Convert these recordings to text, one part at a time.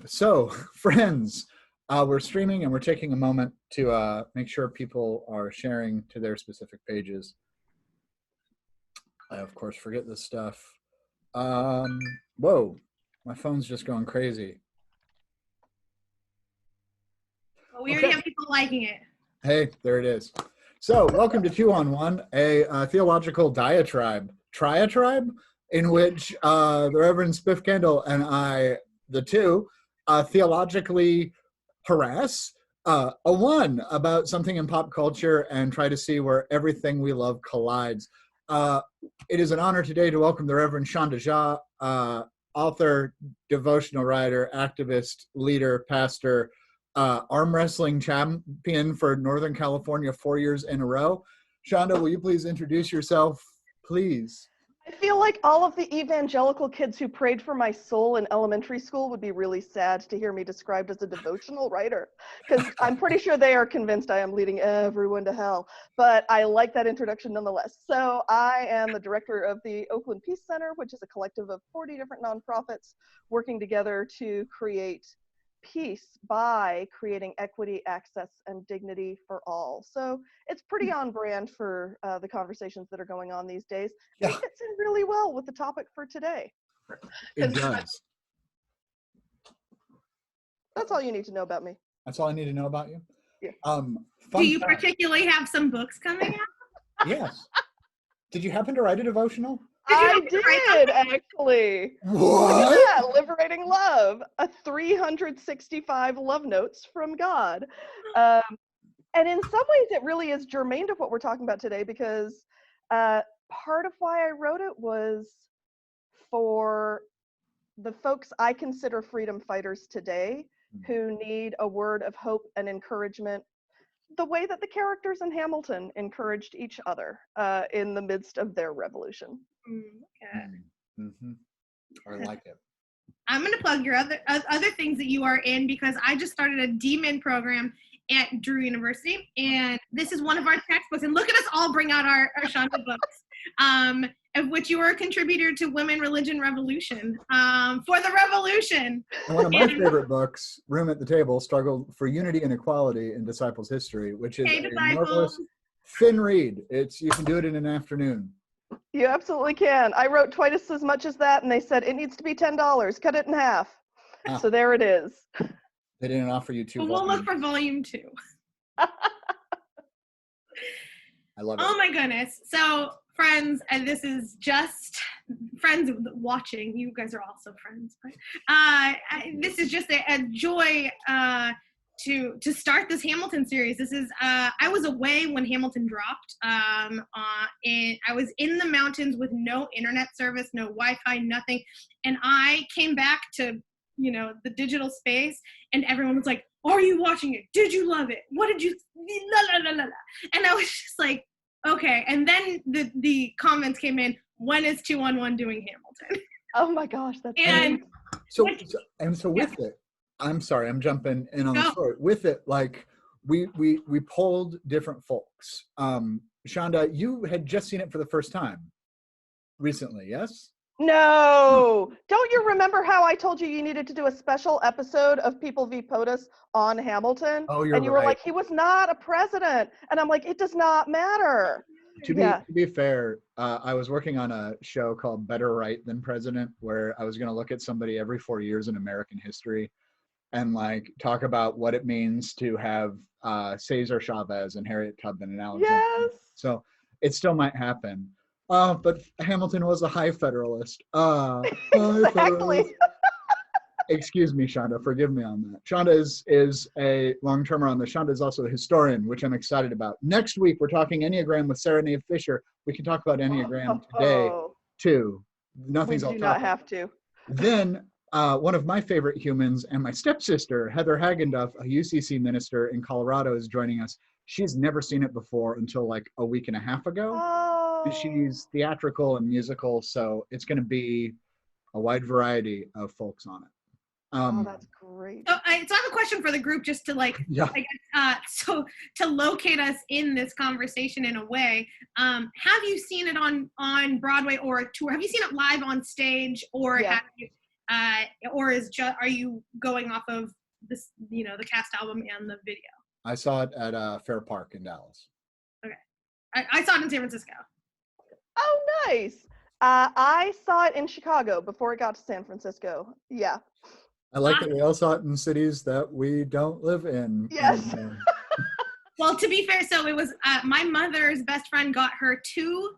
So, friends, we're streaming and we're taking a moment to make sure people are sharing to their specific pages. I, of course, forget this stuff. Whoa, my phone's just going crazy. Well, we already have people liking it. Hey, there it is. So, welcome to 2 on 1, a theological diatribe, in which the Reverend Spiff Kendall and I, the two, theologically harass a one about something in pop culture and try to see where everything we love collides. It is an honor today to welcome the Reverend Sandhya Jha, author, devotional writer, activist, leader, pastor, arm wrestling champion for Northern California 4 years in a row. Shonda, will you please introduce yourself, please? I feel like all of the evangelical kids who prayed for my soul in elementary school would be really sad to hear me described as a devotional writer, because I'm pretty sure they are convinced I am leading everyone to hell. But I like that introduction nonetheless. So I am the director of the Oakland Peace Center, which is a collective of 40 different nonprofits working together to create peace by creating equity, access, and dignity for all. So it's pretty on brand for the conversations that are going on these days. Yeah. It fits in really well with the topic for today. It does. That's all you need to know about me. That's all I need to know about you? Yeah. Do you particularly have some books coming out? Yes. Did you happen to write a devotional? I did, actually. What? Yeah, Liberating Love, a 365 love notes from God. And in some ways, it really is germane to what we're talking about today, because part of why I wrote it was for the folks I consider freedom fighters today who need a word of hope and encouragement, the way that the characters in Hamilton encouraged each other in the midst of their revolution. Okay. Mm-hmm. I like it. I'm going to plug your other things that you are in, because I just started a DMin program at Drew University, and this is one of our textbooks. And look at us all bring out our Shonda books, of which you are a contributor to Women, Religion, Revolution, for the revolution. And one of my favorite books, Room at the Table, Struggle for Unity and Equality in Disciples' History, which is a marvelous, thin read. You can do it in an afternoon. You absolutely can. I wrote twice as much as that, and they said it needs to be $10. Cut it in half. So there it is. They didn't offer you two. We'll look for volume 2. I love it. Oh my goodness. So, friends, and this is just friends watching. You guys are also friends, but this is just a joy to start this Hamilton series. This is I was away when Hamilton dropped, and I was in the mountains with no internet service, no Wi-Fi, nothing, and I came back to the digital space, and everyone was like, "Are you watching it? Did you love it? What did you la la la la la?" And I was just like, okay. And then the comments came in, "When is 2 on 1 doing Hamilton?" Oh my gosh, that's and so with it. I'm sorry, I'm jumping in on the story. With it, like we polled different folks. Shonda, you had just seen it for the first time recently, yes? No. Don't you remember how I told you needed to do a special episode of People v. POTUS on Hamilton? Oh, you're and you were like, he was not a president. And I'm like, it does not matter. To be fair, I was working on a show called Better Right Than President, where I was going to look at somebody every 4 years in American history and like talk about what it means to have Cesar Chavez and Harriet Tubman and Alexander. Yes. So it still might happen. But Hamilton was a high Federalist. Exactly. Excuse me, Shonda. Forgive me on that. Shonda is a long-termer on this. Shonda is also a historian, which I'm excited about. Next week, we're talking Enneagram with Sarah Nave Fisher. We can talk about Enneagram today, too. Nothing's all We do not have to. Then one of my favorite humans and my stepsister, Heather Hagenduff, a UCC minister in Colorado, is joining us. She's never seen it before until like a week and a half ago. She's theatrical and musical, so it's going to be a wide variety of folks on it. That's great. So I have a question for the group, just to so to locate us in this conversation in a way. Have you seen it on Broadway or a tour? Have you seen it live on stage, or have you? or are you going off of this, the cast album and the video? I saw it at Fair Park in Dallas. Okay, I saw it in San Francisco. Oh, nice. I saw it in Chicago before it got to San Francisco. Yeah. I like that we all saw it in cities that we don't live in. Yes. And, Well, to be fair, so it was my mother's best friend got her 2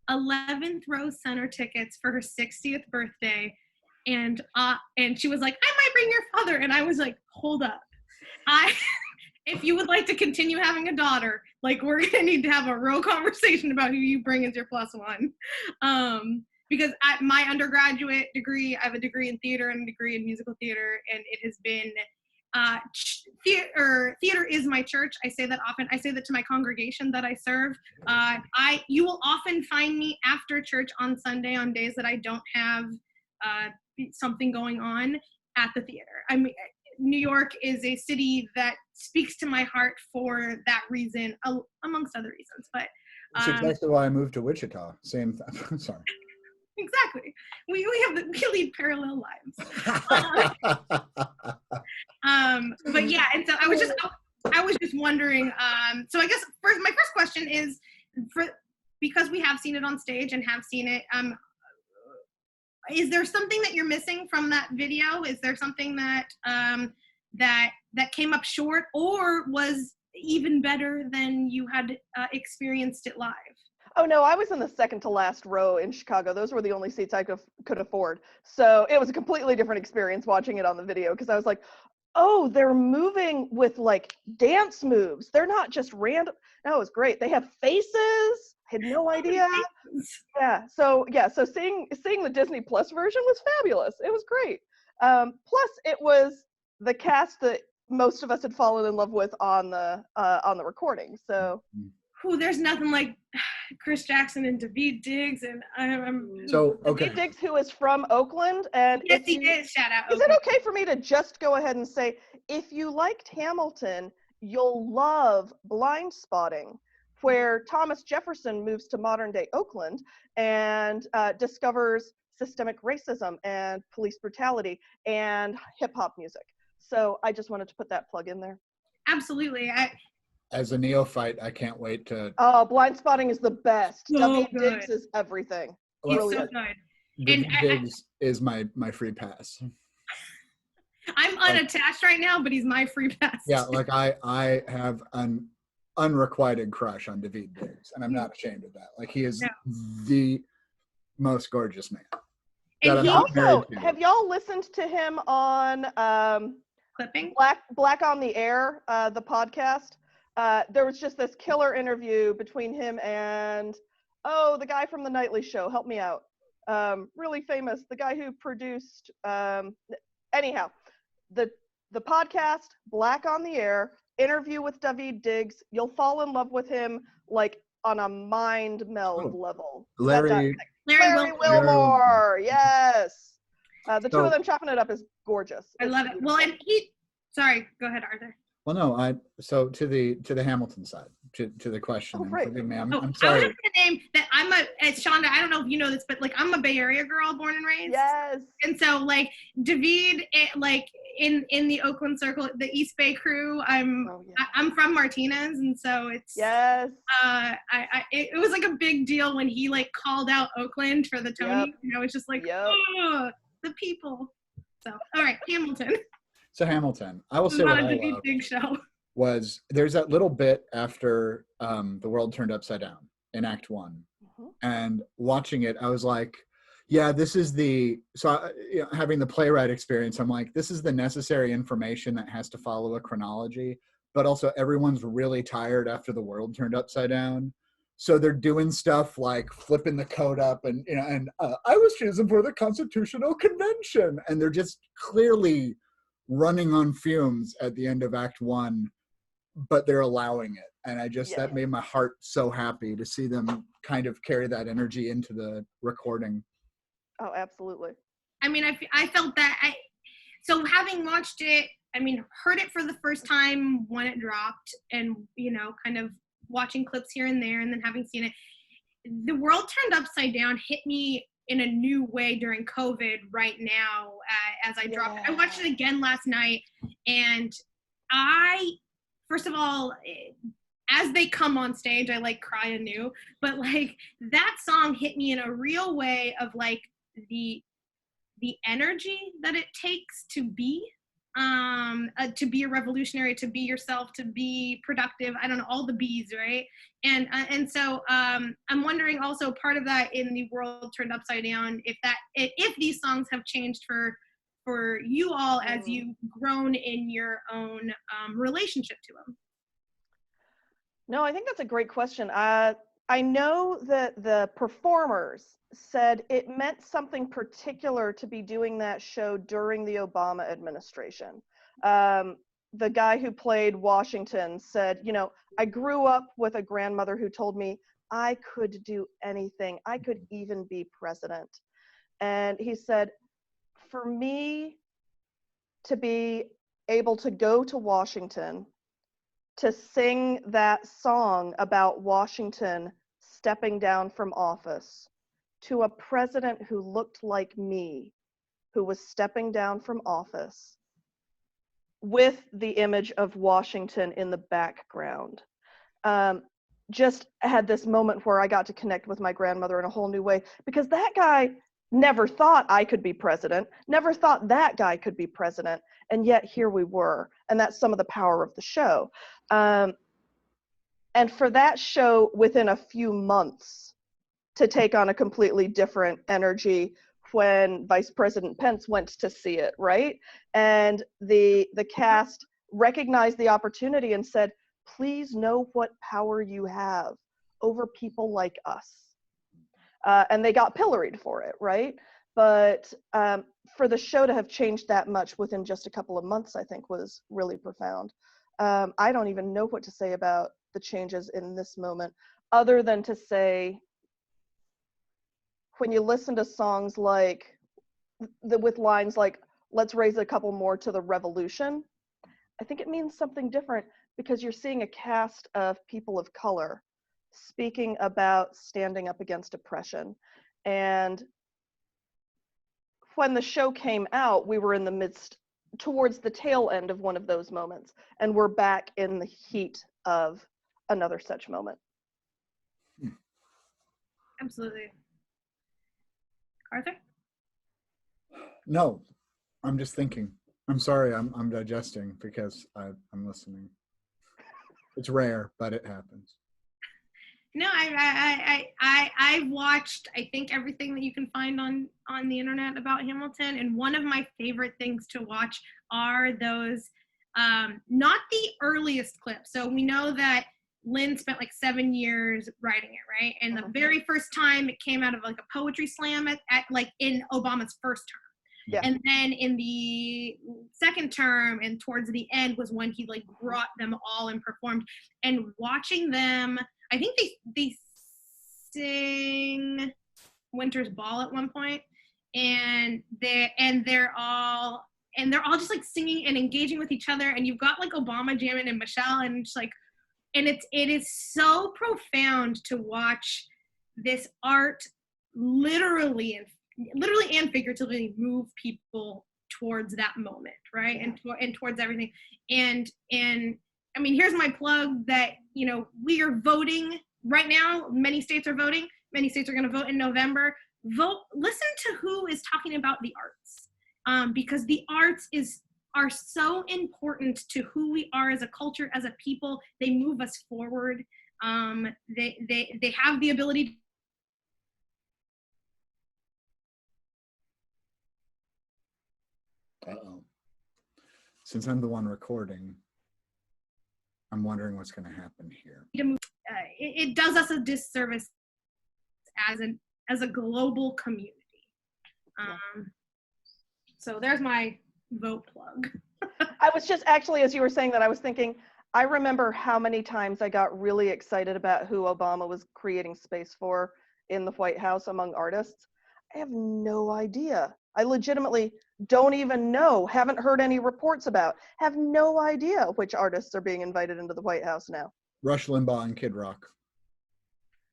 11th row center tickets for her 60th birthday, and she was like, I might bring your father, and I was like, hold up, if you would like to continue having a daughter, like, we're gonna need to have a real conversation about who you bring as your +1. Because at my undergraduate degree, I have a degree in theater and a degree in musical theater, and it has been theater is my church. I say that often. I say that to my congregation that I serve. You will often find me after church on Sunday on days that I don't have something going on at the theater. I mean, New York is a city that speaks to my heart for that reason, amongst other reasons. But that's exactly why I moved to Wichita. Same. Sorry. Exactly. We lead parallel lives. But yeah, and so I was just wondering. So I guess my first question is, because we have seen it on stage and have seen it. Is there something that you're missing from that video? Is there something that that came up short, or was even better than you had experienced it live? Oh no, I was in the second to last row in Chicago. Those were the only seats I could afford. So it was a completely different experience watching it on the video, because I was like, oh, they're moving with like dance moves. They're not just random. No, it was great. They have faces. I had no idea. Yeah. So seeing the Disney Plus version was fabulous. It was great. Plus it was the cast that most of us had fallen in love with on the recording. So there's nothing like Chris Jackson and Daveed Diggs, and Daveed Diggs, who is from Oakland, and yes, he is. Shout out. Is it okay for me to just go ahead and say, if you liked Hamilton, you'll love Blind Spotting, where Thomas Jefferson moves to modern day Oakland and discovers systemic racism and police brutality and hip hop music. So I just wanted to put that plug in there. Absolutely. As a neophyte, I can't wait to. Oh, Blind Spotting is the best. So Daveed Diggs is everything. He's so good. Daveed Diggs is my free pass. I'm unattached right now, but he's my free pass. Yeah, like I have an unrequited crush on Daveed Diggs, and I'm not ashamed of that. Like, he is the most gorgeous man. And also, have y'all listened to him on Clipping? Black on the Air, the podcast? There was just this killer interview between him and the guy from the Nightly Show. Help me out. Really famous, the guy who produced anyhow, the podcast Black on the Air, interview with Daveed Diggs. You'll fall in love with him like on a mind meld level. Larry Wilmore, yes. The two of them chopping it up is gorgeous. I love it. Well, and sorry, go ahead, Arthur. Well, no, so to the Hamilton side, to the question. Oh, right. Forgive me, I'm sorry. I was just gonna name that it's Shonda, I don't know if you know this, but like, I'm a Bay Area girl, born and raised. Yes. And so like Daveed, like in the Oakland circle, the East Bay crew, I'm from Martinez, and so it's yes. It was like a big deal when he like called out Oakland for the Tony. Yep. You know, it's just like, oh, the people. So all right, Hamilton. So Hamilton, I will say what I love big show. Was there's that little bit after the world turned upside down in Act 1, and watching it, I was like, yeah, this is having the playwright experience. I'm like, this is the necessary information that has to follow a chronology, but also everyone's really tired after the world turned upside down. So they're doing stuff like flipping the code up and I was chosen for the Constitutional Convention, and they're just clearly running on fumes at the end of Act 1, but they're allowing it. And that made my heart so happy to see them kind of carry that energy into the recording. Oh, absolutely. I mean, I felt that. So having watched it, I mean, heard it for the first time when it dropped, and, kind of watching clips here and there, and then having seen it, the world turned upside down hit me in a new way during COVID right now. As I dropped, I watched it again last night, and first of all, as they come on stage, I like cry anew. But like that song hit me in a real way of like the energy that it takes to be a revolutionary, to be yourself, to be productive. I don't know, all the B's, right? And so I'm wondering also, part of that in the world turned upside down, if these songs have changed for you all as you've grown in your own relationship to them. No, I think that's a great question. I know that the performers said it meant something particular to be doing that show during the Obama administration. The guy who played Washington said, you know, I grew up with a grandmother who told me I could do anything. I could even be president. And he said, for me to be able to go to Washington, to sing that song about Washington stepping down from office to a president who looked like me, who was stepping down from office, with the image of Washington in the background. Just had this moment where I got to connect with my grandmother in a whole new way, because that guy never thought I could be president, never thought that guy could be president, and yet here we were. And that's some of the power of the show. And for that show within a few months to take on a completely different energy when Vice President Pence went to see it, right? And the cast recognized the opportunity and said, please know what power you have over people like us. And they got pilloried for it, right? But for the show to have changed that much within just a couple of months, I think was really profound. I don't even know what to say about the changes in this moment, other than to say, when you listen to songs like, with lines like, let's raise a couple more to the revolution, I think it means something different, because you're seeing a cast of people of color speaking about standing up against oppression. And when the show came out, we were in the midst, towards the tail end of one of those moments, and we're back in the heat of another such moment. Absolutely. Arthur? No, I'm just thinking. I'm sorry, I'm digesting because I'm listening. It's rare, but it happens. No, I've watched, I think, everything that you can find on the internet about Hamilton, and one of my favorite things to watch are those, not the earliest clips. So we know that Lynn spent like 7 years writing it, right? And the very first time it came out of like a poetry slam at like in Obama's first term. Yeah. And then in the second term and towards the end was when he like brought them all and performed. And watching them, I think they sing Winter's Ball at one point, and they're all just like singing and engaging with each other, and you've got like Obama jamming and Michelle, and just like, and it is so profound to watch this art literally and figuratively move people towards that moment, right? Yeah. And towards everything. And I mean, here's my plug that, you know, we are voting right now. Many states are voting. Many states are going to vote in November. Listen to who is talking about the arts, because the arts are so important to who we are as a culture, as a people. They move us forward. They have the ability. Uh-oh. Since I'm the one recording, I'm wondering what's going to happen here. It does us a disservice as a global community. So there's my vote plug. I was just actually, as you were saying that, I was thinking, I remember how many times I got really excited about who Obama was creating space for in the White House among artists. I have no idea. I legitimately don't even know, haven't heard any reports about, have no idea which artists are being invited into the White House now. Rush Limbaugh and Kid Rock.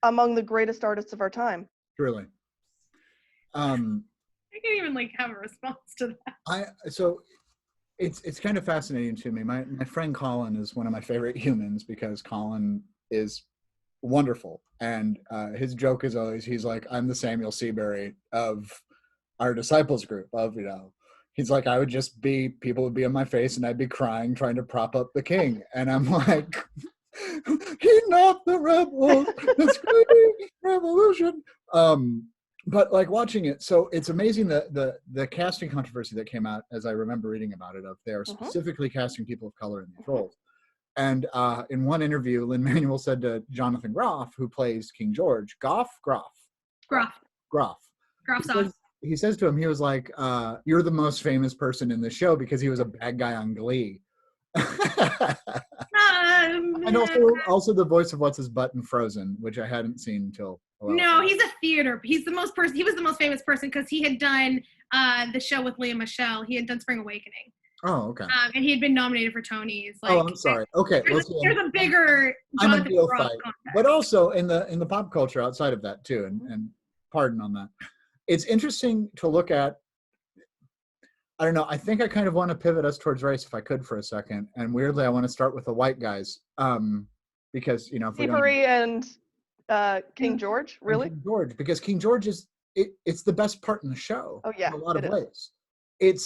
Among the greatest artists of our time. Truly. I can't even like have a response to that. So it's kind of fascinating to me. My friend Colin is one of my favorite humans because Colin is wonderful, and his joke is always he's like, I'm the Samuel Seabury of our disciples group. Of he's like, I would just be, people would be in my face, and I'd be crying trying to prop up the king, and I'm like, he not the rebel, the screaming revolution. But like watching it, so it's amazing that the casting controversy that came out, as I remember reading about it, of they are specifically casting people of color in these roles. And in one interview, Lin-Manuel said to Jonathan Groff, who plays King George, Groff. He says to him, he was like, you're the most famous person in the show, because he was a bad guy on Glee. And also the voice of what's his butt in Frozen, which I hadn't seen until a while No, ago. he's a theater. He was the most famous person because he had done the show with Leah Michelle. He had done Spring Awakening. Oh, okay. And he had been nominated for Tonys. Like, I'm sorry. Okay, there's a bigger I'm a Jonathan deal Groff fight, context. but also in the pop culture outside of that too, and pardon on that. It's interesting to look at. I don't know. I think I kind of want to pivot us towards race, if I could, for a second. And weirdly, I want to start with the white guys, because if Seabury and King George, really? King George, because King George it's the best part in the show. Oh yeah, in a lot of ways. Let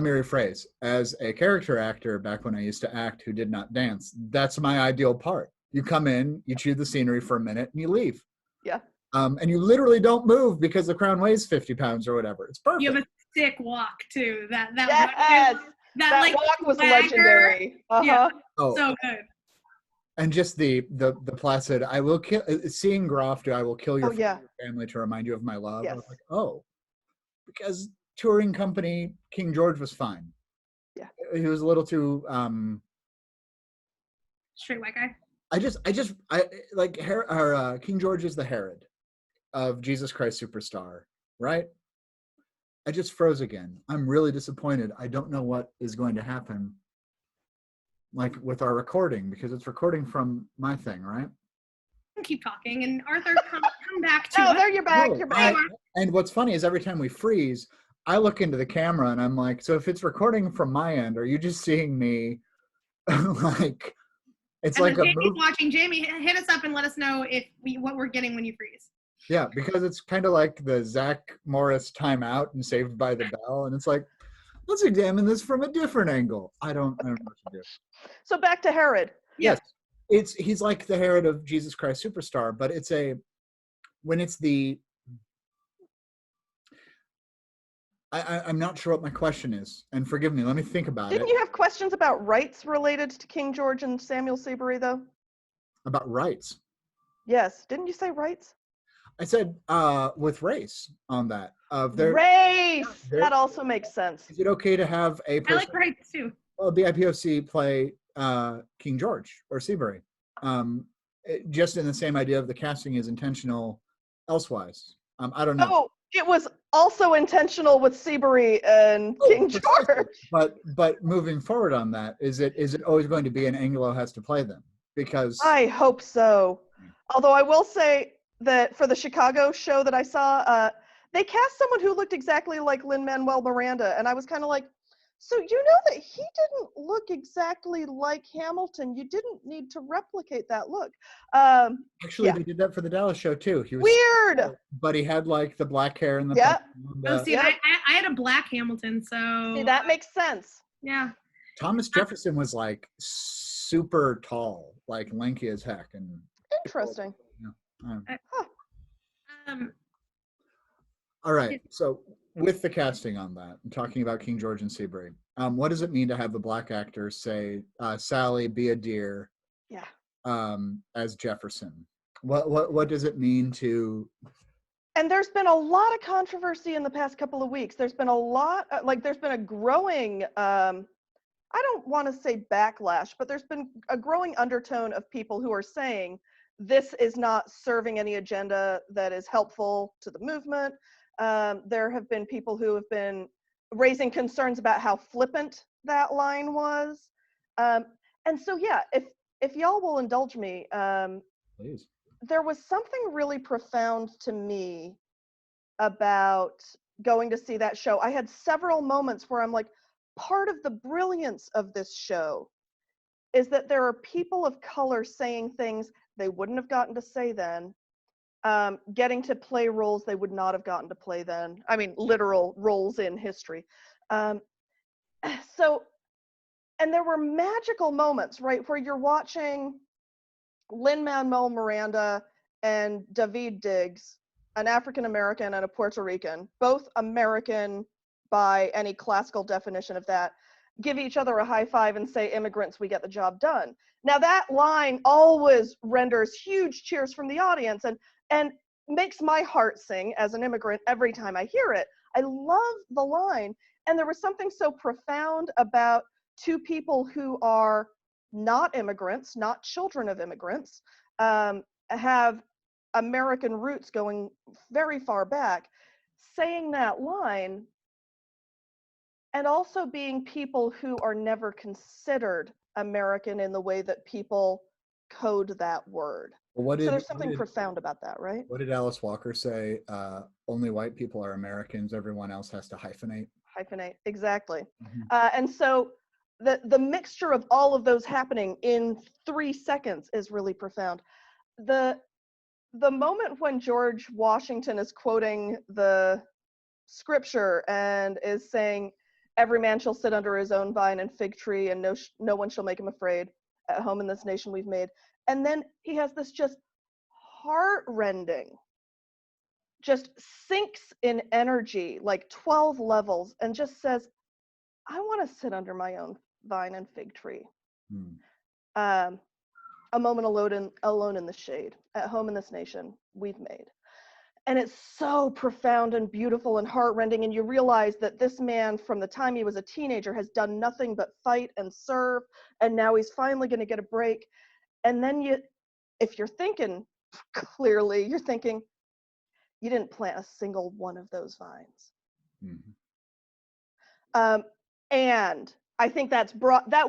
me rephrase. As a character actor, back when I used to act, who did not dance, that's my ideal part. You come in, you chew the scenery for a minute, and you leave. Yeah. And you literally don't move because the crown weighs 50 pounds or whatever. It's perfect. You have a sick walk too. That like, walk was legendary. Yeah. So good. And just the placid, I will kill. Seeing Groff do, I will kill your family to remind you of my love. Yes. I was like, because touring company King George was fine. Yeah. He was a little too straight white guy. I like King George is the Herod of Jesus Christ Superstar, right? I just froze again. I'm really disappointed. I don't know what is going to happen, like with our recording, because it's recording from my thing, right? Keep talking, and Arthur, come back to us. There you're back. You're back. And what's funny is every time we freeze, I look into the camera and I'm like, so if it's recording from my end, are you just seeing me like? It's and like Jamie's watching. Jamie, hit us up and let us know what we're getting when you freeze. Yeah, because it's kind of like the Zach Morris timeout and Saved by the Bell, and it's like, let's examine this from a different angle. I don't know what to do. So back to Herod. Yes, he's like the Herod of Jesus Christ Superstar, but I'm not sure what my question is, and forgive me. Let me think about it. Didn't you have questions about rights related to King George and Samuel Seabury, though? About rights? Yes. Didn't you say rights? I said with race on that. Race! That also makes sense. Is it okay to have a person? I like rights too. Well, BIPOC play King George or Seabury. Just in the same idea of the casting is intentional elsewise. I don't know. Oh, it was also intentional with Seabury and King George. But moving forward on that, is it always going to be an Anglo has to play them? Because I hope so. Although I will say that for the Chicago show that I saw, they cast someone who looked exactly like Lin-Manuel Miranda, and I was kind of like, so you know that he didn't look exactly like Hamilton. You didn't need to replicate that look. Actually, they did that for the Dallas show too. He was weird, but he had like the black hair and the I had a black Hamilton, so see, that makes sense. Yeah. Thomas Jefferson was like super tall, like lanky as heck, and interesting. All right, so with the casting on that, and talking about King George and Seabury, what does it mean to have the black actor say Sally be a deer? Yeah. As Jefferson, what does it mean to? And there's been a lot of controversy in the past couple of weeks. There's been a lot, there's been a growing, I don't want to say backlash, but there's been a growing undertone of people who are saying this is not serving any agenda that is helpful to the movement. There have been people who have been raising concerns about how flippant that line was. And so, yeah, if y'all will indulge me, Please. There was something really profound to me about going to see that show. I had several moments where I'm like, part of the brilliance of this show is that there are people of color saying things they wouldn't have gotten to say then, getting to play roles they would not have gotten to play then. I mean, literal roles in history. Um, so, and there were magical moments, right, where you're watching Lin-Manuel Miranda and David Diggs, an African-American and a Puerto Rican, both American by any classical definition of that, give each other a high five and say, immigrants, we get the job done. Now that line always renders huge cheers from the audience and makes my heart sing as an immigrant every time I hear it. I love the line. And there was something so profound about two people who are not immigrants, not children of immigrants, have American roots going very far back, saying that line, and also being people who are never considered American in the way that people code that word. Well, So there's something profound about that, right? What did Alice Walker say? Only white people are Americans. Everyone else has to hyphenate. Hyphenate, exactly. Mm-hmm. And so the mixture of all of those happening in 3 seconds is really profound. The moment when George Washington is quoting the scripture and is saying, every man shall sit under his own vine and fig tree, and no one shall make him afraid. At home in this nation we've made. And then he has this just heart-rending, just sinks in energy, like 12 levels, and just says, I want to sit under my own vine and fig tree. A moment alone in the shade. At home in this nation we've made. And it's so profound and beautiful and heartrending, and you realize that this man, from the time he was a teenager, has done nothing but fight and serve, and now he's finally going to get a break. And then if you're thinking clearly, you're thinking, you didn't plant a single one of those vines. Mm-hmm. And I think that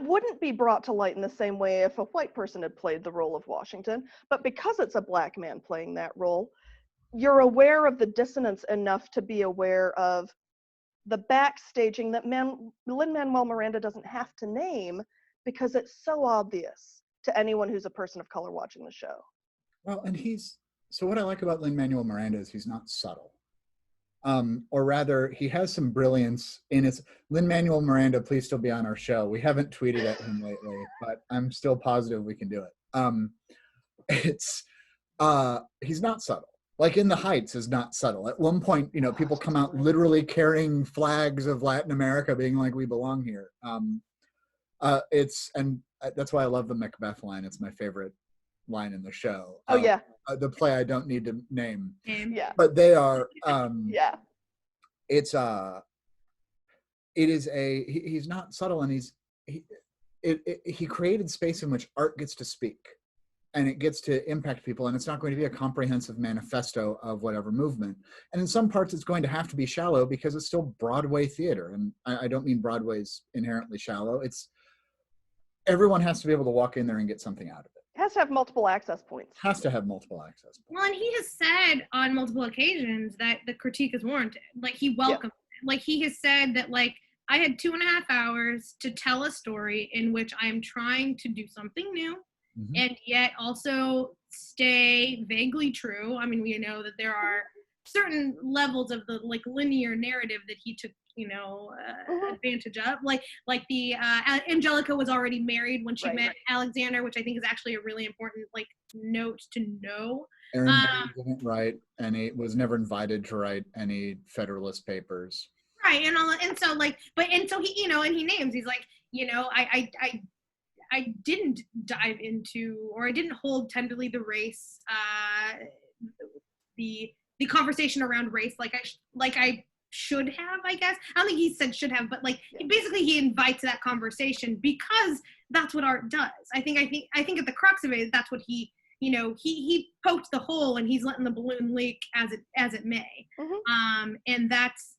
wouldn't be brought to light in the same way if a white person had played the role of Washington, but because it's a black man playing that role, you're aware of the dissonance enough to be aware of the backstaging that Lin-Manuel Miranda doesn't have to name because it's so obvious to anyone who's a person of color watching the show. Well, and so what I like about Lin-Manuel Miranda is he's not subtle. Or rather, he has some brilliance in his. Lin-Manuel Miranda, please still be on our show. We haven't tweeted at him lately, but I'm still positive we can do it. He's not subtle. Like In the Heights is not subtle. At one point, people come out literally carrying flags of Latin America, being like, "We belong here." That's why I love the Macbeth line. It's my favorite line in the show. Oh yeah. The play I don't need to name. Yeah. But they are. Yeah. He's not subtle, and he created space in which art gets to speak. And it gets to impact people, and it's not going to be a comprehensive manifesto of whatever movement. And in some parts, it's going to have to be shallow because it's still Broadway theater. And I don't mean Broadway's inherently shallow. Everyone has to be able to walk in there and get something out of it. It has to have multiple access points. Has to have multiple access points. Well, and he has said on multiple occasions that the critique is warranted. Like, he welcomes it. Like, he has said that, like, I had 2.5 hours to tell a story in which I am trying to do something new. Mm-hmm. And yet also stay vaguely true. I mean, we know that there are certain levels of the like linear narrative that he took, advantage of. Like the Angelica was already married when she met Alexander, which I think is actually a really important like note to know. Aaron didn't write any, was never invited to write any Federalist Papers. Right, and so he, and he names, he's like, I didn't dive into, or I didn't hold tenderly the race, the conversation around race like I should have, I guess. I don't think he said should have, but basically he invites that conversation because that's what art does. I think at the crux of it, that's what he poked the hole and he's letting the balloon leak as it may. Mm-hmm. And that's,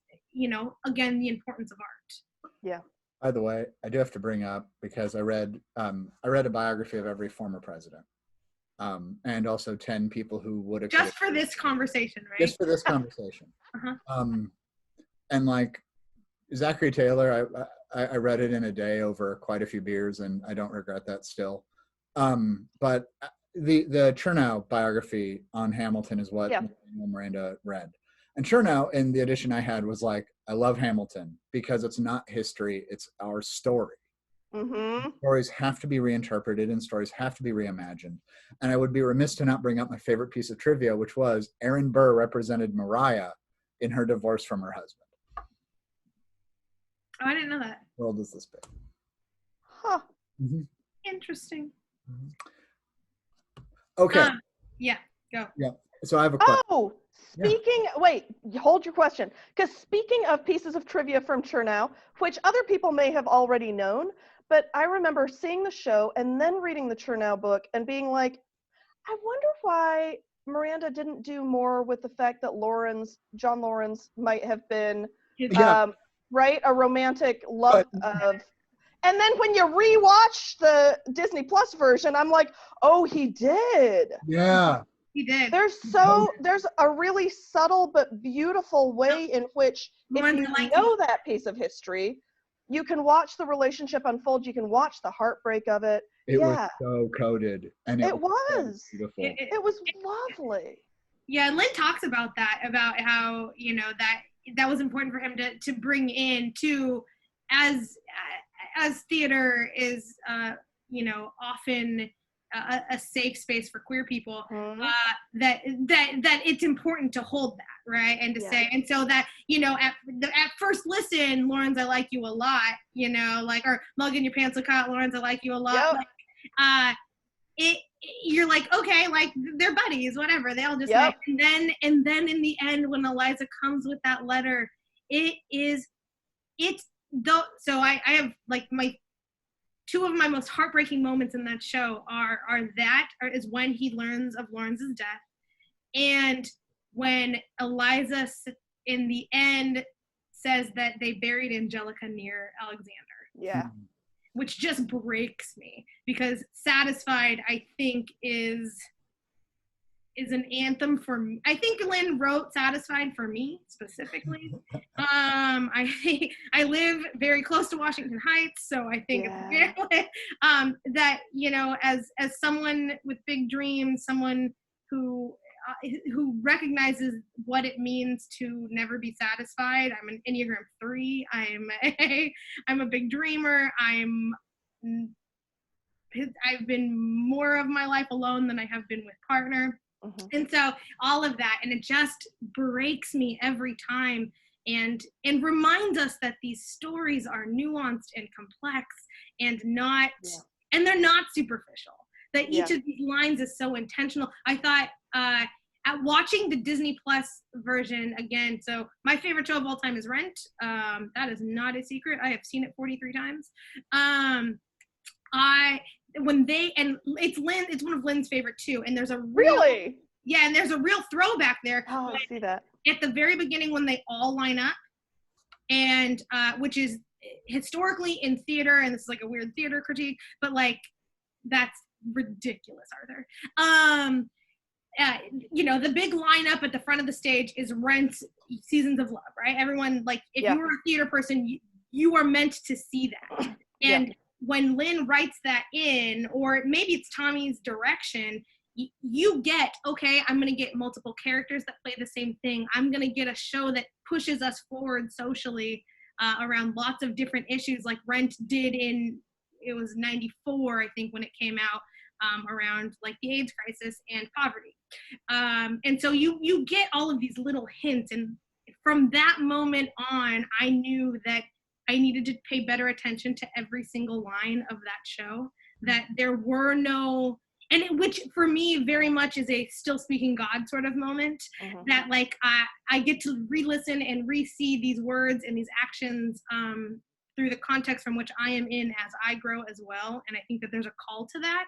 again, the importance of art. Yeah. By the way, I do have to bring up, because I read a biography of every former president. and also 10 people who would have Just for this conversation, right? just for this conversation. And like Zachary Taylor, I read it in a day over quite a few beers, and I don't regret that still. But the Chernow biography on Hamilton is what Miranda read. And Chernow, in the edition I had, was like, I love Hamilton because it's not history, it's our story. Stories have to be reinterpreted and stories have to be reimagined. And I would be remiss to not bring up my favorite piece of trivia, which was Aaron Burr represented Mariah in her divorce from her husband. Oh, I didn't know that. World is this big. Huh. Interesting. Okay. Yeah, go. Yeah. So I have a question. Oh, wait, hold your question. Because speaking of pieces of trivia from Chernow, which other people may have already known, but I remember seeing the show and then reading the Chernow book and being like, I wonder why Miranda didn't do more with the fact that John Lawrence might have been, right, a romantic love of. And then when you rewatch the Disney Plus version, I'm like, oh, he did. Yeah. He did. There's a really subtle but beautiful way in which, if you know that piece of history, you can watch the relationship unfold. You can watch the heartbreak of it. It was so coded, and it was so beautiful. It was lovely. Yeah, Lynn talks about that, about how that was important for him to bring in too, as theater is often a safe space for queer people, that it's important to hold that, right, and to say, and so that at first listen, Lawrence, I like you a lot, or Mug in your pants look hot, Lawrence, I like you a lot. You're like, okay, like they're buddies, whatever, they all just like, and then in the end when Eliza comes with that letter, so I have like two of my most heartbreaking moments in that show is when he learns of Lawrence's death, and when Eliza in the end says that they buried Angelica near Alexander. Which just breaks me, because Satisfied, I think, is an anthem for me. I think Lynn wrote Satisfied for me specifically. I live very close to Washington Heights, so I think that as someone with big dreams, someone who recognizes what it means to never be satisfied. I'm an Enneagram 3. I'm a big dreamer. I've been more of my life alone than I have been with partner. And so all of that, and it just breaks me every time, and reminds us that these stories are nuanced and complex and and they're not superficial, that each of these lines is so intentional. I thought at watching the Disney Plus version again, so my favorite show of all time is Rent. That is not a secret. I have seen it 43 times. It's one of Lynn's favorite too, and there's a and there's a real throwback there. Oh, I see that at the very beginning when they all line up, and which is historically in theater, and this is like a weird theater critique, but like that's ridiculous, Arthur. The big lineup at the front of the stage is Rent's Seasons of Love, right? Everyone, like, if you were a theater person, you are meant to see that. And when Lynn writes that in, or maybe it's Tommy's direction, you get, okay, I'm going to get multiple characters that play the same thing. I'm going to get a show that pushes us forward socially around lots of different issues, like Rent did it was 94, I think, when it came out, around like the AIDS crisis and poverty. And so you get all of these little hints. And from that moment on, I knew that I needed to pay better attention to every single line of that show, that there were no, which for me very much is a still speaking God sort of moment, that like I get to re-listen and re-see these words and these actions through the context from which I am in as I grow as well. And I think that there's a call to that.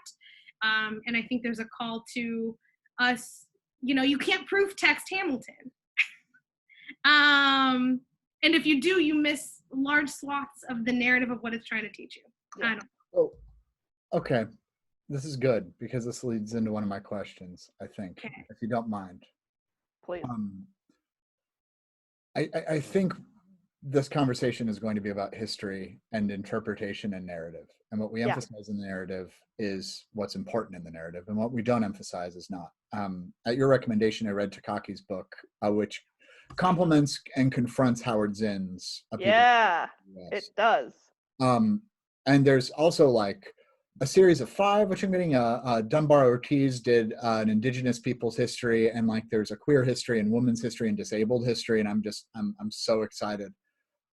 And I think there's a call to us, you can't proof text Hamilton. And if you do, you miss large swaths of the narrative of what it's trying to teach you. I don't know. Oh, okay. this is good because this leads into one of my questions, I think, Okay. if you don't mind. Please. I think this conversation is going to be about history and interpretation and narrative. And what we Yeah. emphasize in the narrative is what's important in the narrative, and what we don't emphasize is not. At your recommendation, I read Takaki's book, which complements and confronts Howard Zinn's. Yeah, it does. And there's also like a series of 5, which I'm getting. Dunbar Ortiz did an Indigenous people's history, and like there's a queer history and women's history and disabled history, and I'm so excited.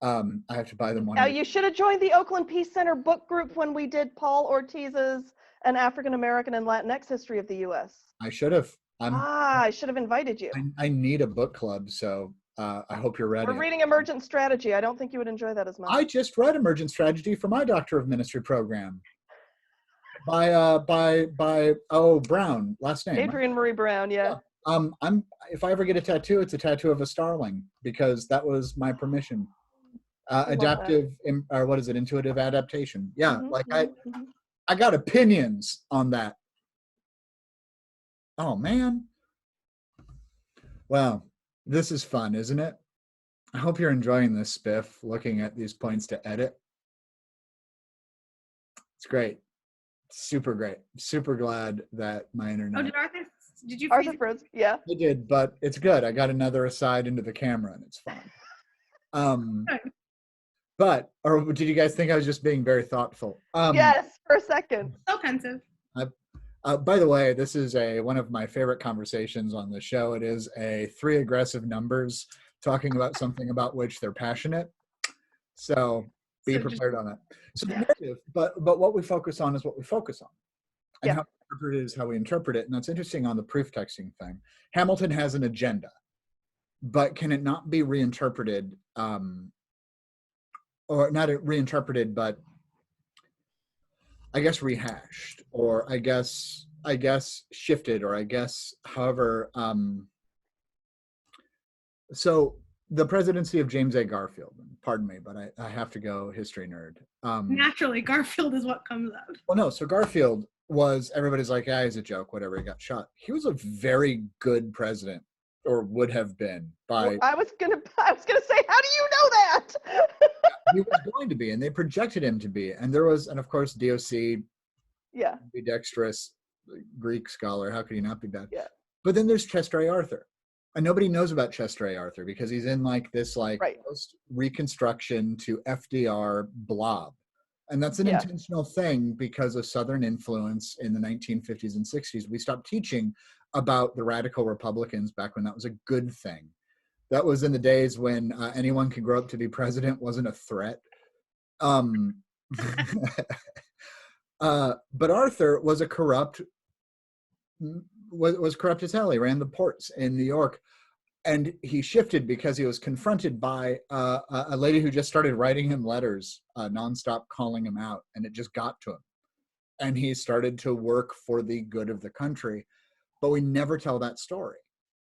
I have to buy them one. Now, you should have joined the Oakland Peace Center book group when we did Paul Ortiz's An African American and Latinx History of the U.S. I should have. I should have invited you. I need a book club, so I hope you're ready. We're reading Emergent Strategy. I don't think you would enjoy that as much. I just read Emergent Strategy for my Doctor of Ministry program by Brown, last name. Adrienne Marie Brown, yeah. If I ever get a tattoo, it's a tattoo of a starling, because that was my permission. Adaptive, or what is it? Intuitive adaptation. Yeah, I got opinions on that. Oh man. Well, this is fun, isn't it? I hope you're enjoying this, Spiff, looking at these points to edit. It's great. Super great. Super glad that my internet. Oh, did you Arthur froze? Yeah. I did, but it's good. I got another aside into the camera and it's fine. But, or did you guys think I was just being very thoughtful? Yes, for a second. So pensive. By the way, this is one of my favorite conversations on the show. It is 3 aggressive numbers talking about something about which they're passionate. So be prepared on that. So the narrative, but what we focus on is what we focus on. And how we interpret it is how we interpret it. And that's interesting on the proof texting thing. Hamilton has an agenda, but can it not be reinterpreted, or not reinterpreted, but I guess rehashed, or I guess shifted, or I guess however. So the presidency of James A. Garfield, pardon me, but I have to go history nerd. Naturally, Garfield is what comes up. Well, no, so Garfield was, everybody's like, yeah, he's a joke, whatever, he got shot. He was a very good president, or would have been by. Well, I was gonna say, how do you know that? He was going to be, and they projected him to be. And there was, and of course, DOC, ambidextrous Greek scholar. How could he not be bad? Yeah. But then there's Chester A. Arthur, and nobody knows about Chester A. Arthur because he's in like this post-Reconstruction to FDR blob, and that's an intentional thing because of Southern influence in the 1950s and 60s. We stopped teaching about the radical Republicans back when that was a good thing. That was in the days when anyone could grow up to be president wasn't a threat. But Arthur was a corrupt, was corrupt as hell. He ran the ports in New York, and he shifted because he was confronted by a lady who just started writing him letters, nonstop calling him out, and it just got to him. And he started to work for the good of the country, but we never tell that story.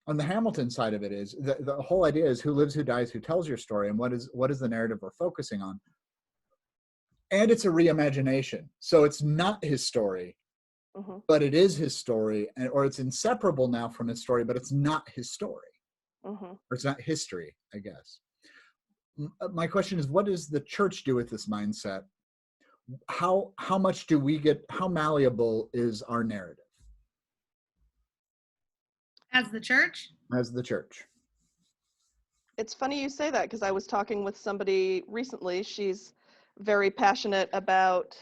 On the Hamilton side of it is the whole idea is who lives, who dies, who tells your story, and what is the narrative we're focusing on. And it's a reimagination. So it's not his story, but it is his story, or it's inseparable now from his story, but it's not his story. Or it's not history, I guess. My question is, what does the church do with this mindset? How much do we get, how malleable is our narrative? As the church? As the church. It's funny you say that, because I was talking with somebody recently. She's very passionate about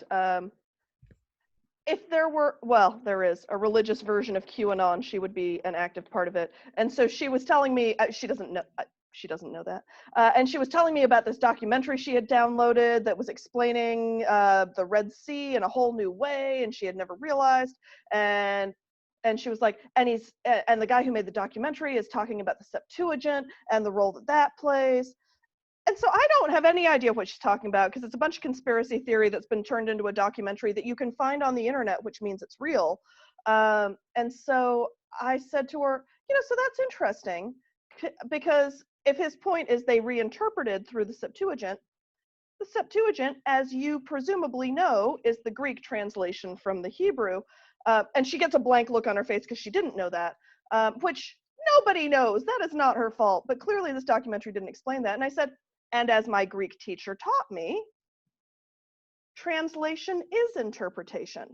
if there were, well, there is a religious version of QAnon, she would be an active part of it. And so she was telling me, she doesn't know that. And she was telling me about this documentary she had downloaded that was explaining the Red Sea in a whole new way, and she had never realized. And she was like, and the guy who made the documentary is talking about the Septuagint and the role that plays. And so I don't have any idea what she's talking about, because it's a bunch of conspiracy theory that's been turned into a documentary that you can find on the internet, which means it's real. And so I said to her, so that's interesting, because if his point is they reinterpreted through the Septuagint, The Septuagint, as you presumably know, is the Greek translation from the Hebrew. And she gets a blank look on her face because she didn't know that, which nobody knows. That is not her fault. But clearly this documentary didn't explain that. And I said, and as my Greek teacher taught me, translation is interpretation.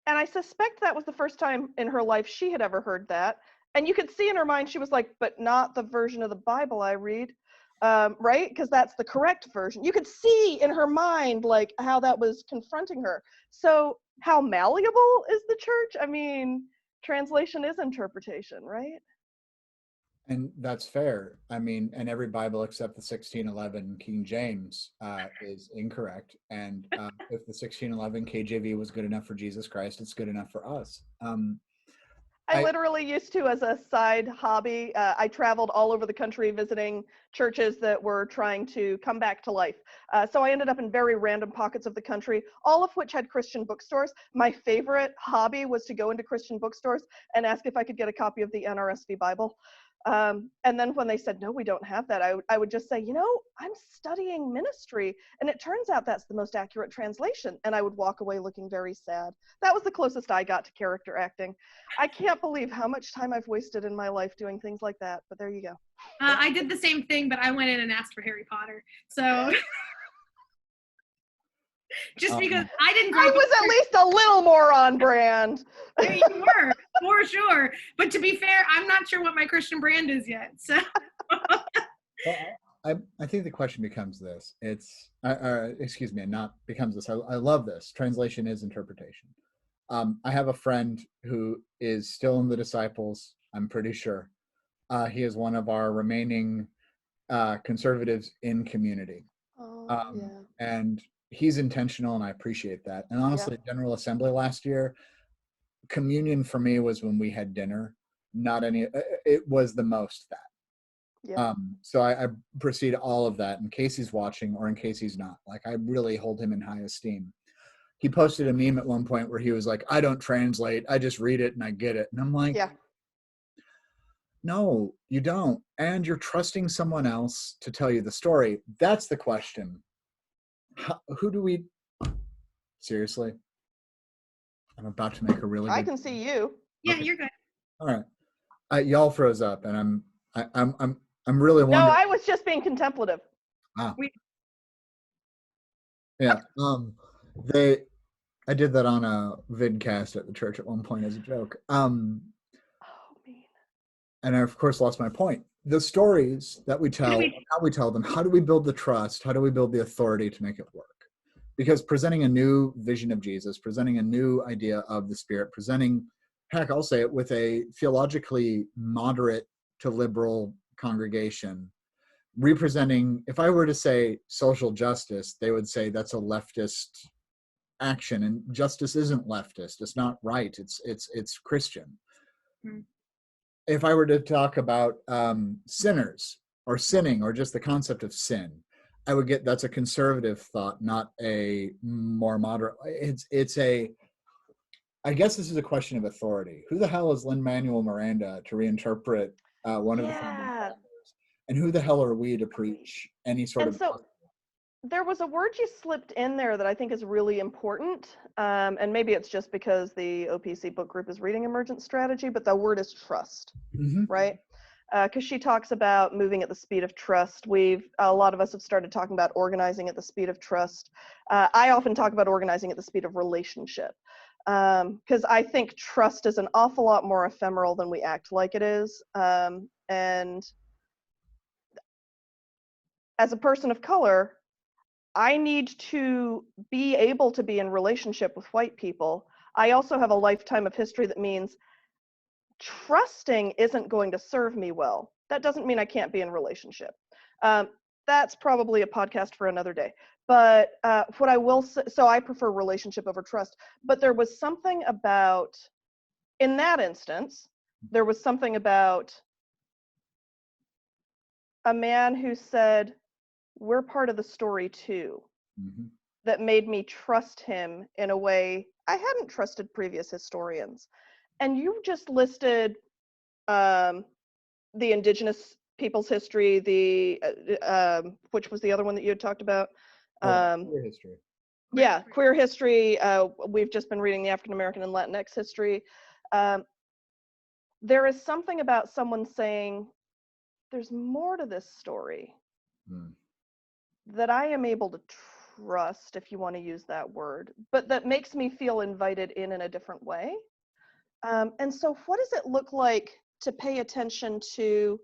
And I suspect that was the first time in her life she had ever heard that. And you could see in her mind, she was like, but not the version of the Bible I read, right? Because that's the correct version. You could see in her mind, like, how that was confronting her. So how malleable is the church? I mean, translation is interpretation, right? And that's fair. I mean, and every Bible except the 1611 King James is incorrect. And if the 1611 KJV was good enough for Jesus Christ, it's good enough for us. I literally used to, as a side hobby, I traveled all over the country visiting churches that were trying to come back to life. So I ended up in very random pockets of the country, all of which had Christian bookstores. My favorite hobby was to go into Christian bookstores and ask if I could get a copy of the NRSV Bible. And then when they said, no, we don't have that, I would just say, you know, I'm studying ministry, and it turns out that's the most accurate translation. And I would walk away looking very sad. That was the closest I got to character acting. I can't believe how much time I've wasted in my life doing things like that, but there you go. I did the same thing, but I went in and asked for Harry Potter. So just because I didn't. I was at least a little more on brand. You were, for sure. But to be fair, I'm not sure what my Christian brand is yet. So well, I think the question becomes this. It's, excuse me, not becomes this. I love this. Translation is interpretation. I have a friend who is still in the Disciples, I'm pretty sure. He is one of our remaining conservatives in community. Oh, yeah. And he's intentional, and I appreciate that. And honestly, General Assembly last year, communion for me was when we had dinner, not any, it was the most that. Yeah. So I proceed all of that in case he's watching or in case he's not. Like, I really hold him in high esteem. He posted a meme at one point where he was like, I don't translate, I just read it and I get it. And I'm like, no, you don't. And you're trusting someone else to tell you the story. That's the question. Who do we, seriously? I'm about to make a really good. I can see you. Yeah, Okay. you're good. All right. Y'all froze up, and I'm really wondering. No, I was just being contemplative. Yeah. I did that on a vidcast at the church at one point as a joke. Oh, man. And I, of course, lost my point. The stories that we tell, how we tell them, how do we build the trust? How do we build the authority to make it work? Because presenting a new vision of Jesus, presenting a new idea of the Spirit, presenting, heck, I'll say it, with a theologically moderate to liberal congregation, representing, if I were to say social justice, they would say that's a leftist action, and justice isn't leftist. It's not right. It's Christian. Mm-hmm. If I were to talk about sinners or sinning or just the concept of sin, I would get that's a conservative thought, not a more moderate. I guess this is a question of authority. Who the hell is Lin-Manuel Miranda to reinterpret one of the founding fathers? And who the hell are we to preach any sort of... So there was a word you slipped in there that I think is really important, and maybe it's just because the OPC book group is reading Emergent Strategy, but the word is trust, right? Because she talks about moving at the speed of trust. A lot of us have started talking about organizing at the speed of trust. I often talk about organizing at the speed of relationship, because I think trust is an awful lot more ephemeral than we act like it is. And as a person of color, I need to be able to be in relationship with white people. I also have a lifetime of history that means trusting isn't going to serve me well. That doesn't mean I can't be in relationship. That's probably a podcast for another day. But what I will say, so I prefer relationship over trust, but there was something about, in that instance, there was something about a man who said, we're part of the story too, that made me trust him in a way I hadn't trusted previous historians. And you just listed the indigenous people's history, which was the other one that you had talked about? Queer history. Yeah, queer history. We've just been reading the African American and Latinx history. There is something about someone saying, there's more to this story that I am able to trust, if you want to use that word, but that makes me feel invited in a different way. And so what does it look like to pay attention to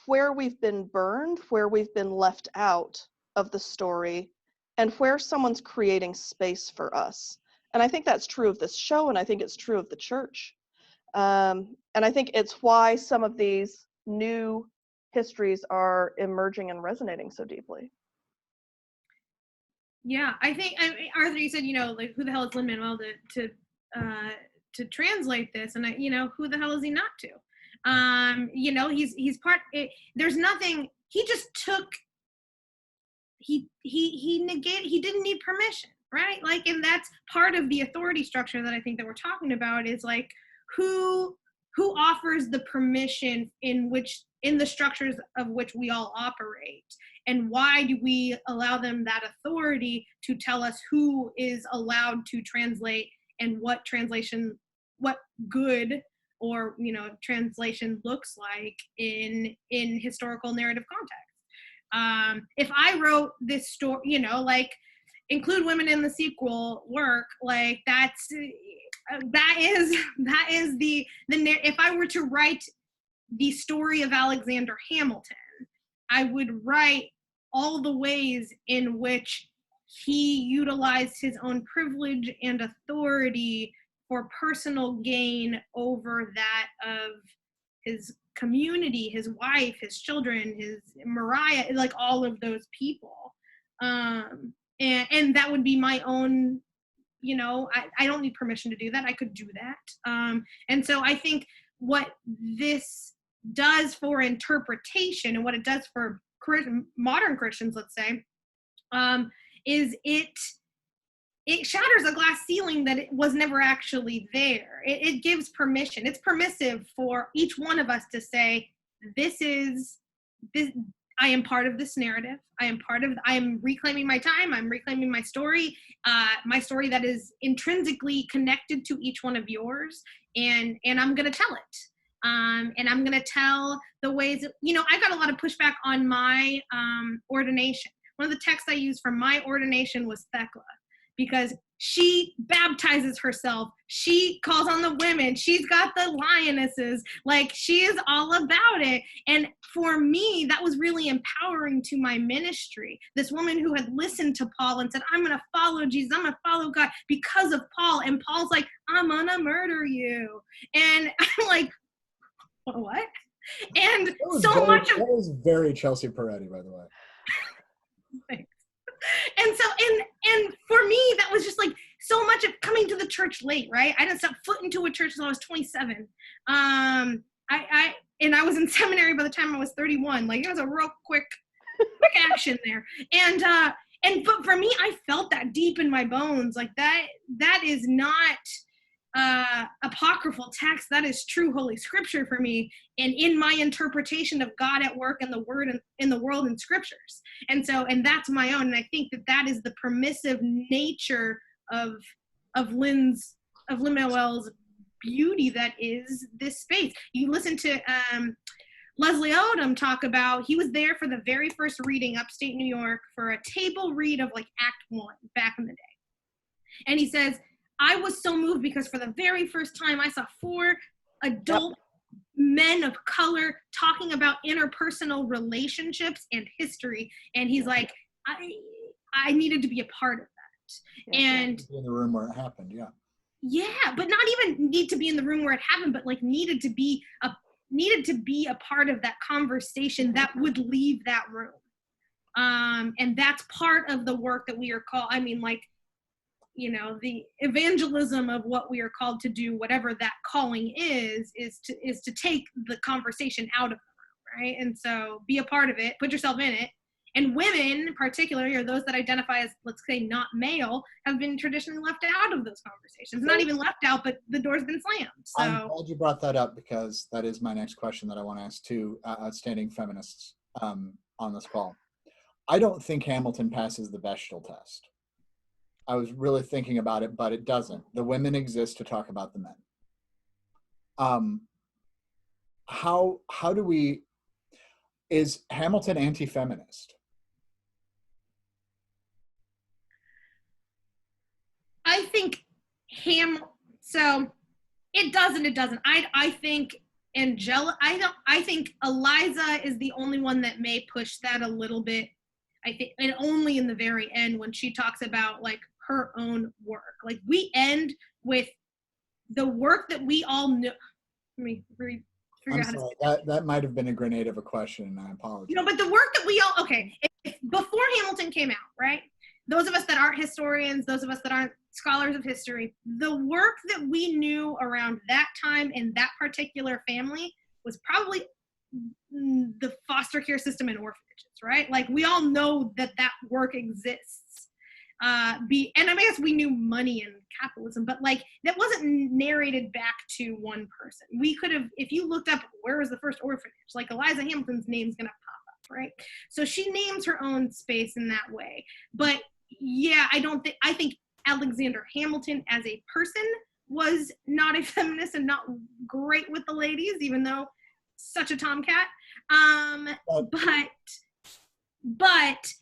where we've been burned, where we've been left out of the story, and where someone's creating space for us? And I think that's true of this show, and I think it's true of the church. And I think it's why some of these new histories are emerging and resonating so deeply. Yeah, I think, Arthur, you said, like, who the hell is Lin-Manuel to translate this? And who the hell is he not to? He's part. There's nothing. He just took. He negated. He didn't need permission, right? Like, and that's part of the authority structure that I think that we're talking about, is like who offers the permission in the structures of which we all operate, and why do we allow them that authority to tell us who is allowed to translate, and what good or translation looks like in historical narrative context. If I wrote this story, like, include women in the sequel work, like, that is the if I were to write the story of Alexander Hamilton, I would write all the ways in which he utilized his own privilege and authority for personal gain over that of his community, his wife, his children, his Mariah, like all of those people. And that would be my own, I don't need permission to do that. I could do that. And so I think what this does for interpretation, and what it does for modern Christians, let's say, is it shatters a glass ceiling that it was never actually there. It gives permission. It's permissive for each one of us to say, this. I am part of this narrative. I am reclaiming my time. I'm reclaiming my story that is intrinsically connected to each one of yours. And I'm going to tell it. And I'm going to tell the ways that, I got a lot of pushback on my ordination. One of the texts I used for my ordination was Thecla, because she baptizes herself. She calls on the women. She's got the lionesses. Like, she is all about it. And for me, that was really empowering to my ministry. This woman who had listened to Paul and said, I'm going to follow Jesus. I'm going to follow God because of Paul. And Paul's like, I'm going to murder you. And I'm like, what? And that was very Chelsea Peretti, by the way. Thanks. And so, and for me, that was just like so much of coming to the church late, right? I didn't step foot into a church until I was 27. I was in seminary by the time I was 31. Like, it was a real quick action there. But for me, I felt that deep in my bones. Like, that is not apocryphal text. That is true Holy Scripture for me, and in my interpretation of God at work and the Word in the world and Scriptures. And that's my own. And I think that is the permissive nature of Lin-Manuel's beauty that is this space. You listen to Leslie Odom talk about, he was there for the very first reading upstate New York for a table read of like Act 1 back in the day. And he says, I was so moved because for the very first time I saw 4 adult men of color talking about interpersonal relationships and history. And he's like, I needed to be a part of that. And in the room where it happened, yeah, but not even need to be in the room where it happened, but like needed to be a part of that conversation that would leave that room. And that's part of the work that we are called. I mean, like, the evangelism of what we are called to do, whatever that calling is to take the conversation out of the room, right? And so be a part of it, put yourself in it. And women, particularly, or those that identify as, let's say, not male, have been traditionally left out of those conversations. Not even left out, but the door's been slammed. So I'm glad you brought that up, because that is my next question that I want to ask two outstanding feminists on this call. I don't think Hamilton passes the Bechdel test. I was really thinking about it, but it doesn't. The women exist to talk about the men. How do we, is Hamilton anti-feminist? I think so it doesn't. I think I think Eliza is the only one that may push that a little bit. I think, and only in the very end when she talks about like her own work. Like we end with the work that we all know. Let me figure I'm out how to sorry, say that might have been a grenade of a question, and I apologize. but the work that we all, before Hamilton came out, right? Those of us that aren't historians, those of us that aren't scholars of history, the work that we knew around that time in that particular family was probably the foster care system and orphanages, right? Like we all know that work exists. And I guess we knew money and capitalism, but like that wasn't narrated back to one person. We could have, if you looked up where was the first orphanage, like Eliza Hamilton's name's gonna pop up, right? So she names her own space in that way. But yeah, I think Alexander Hamilton as a person was not a feminist and not great with the ladies, even though such a tomcat. But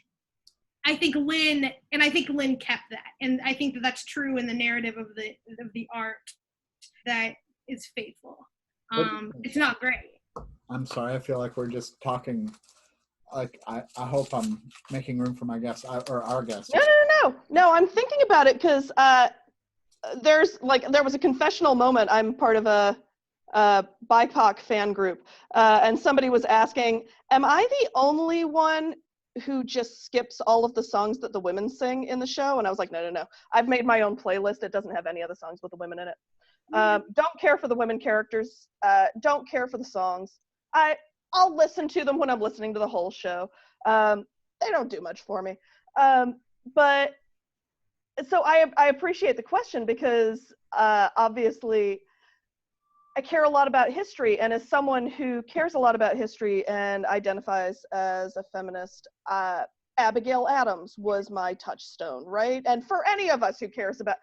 I think Lynn kept that, and I think that that's true in the narrative of the art that is faithful. It's not great. I'm sorry. I feel like we're just talking. Like I hope I'm making room for my guests or our guests. No. I'm thinking about it because there was a confessional moment. I'm part of a BIPOC fan group, and somebody was asking, "Am I the only one who just skips all of the songs that the women sing in the show?" And I was like, no. I've made my own playlist. It doesn't have any of the songs with the women in it. Don't care for the women characters. Don't care for the songs. I'll listen to them when I'm listening to the whole show. They don't do much for me. But so I appreciate the question because obviously I care a lot about history, and as someone who cares a lot about history and identifies as a feminist, Abigail Adams was my touchstone, right? And for any of us who cares about,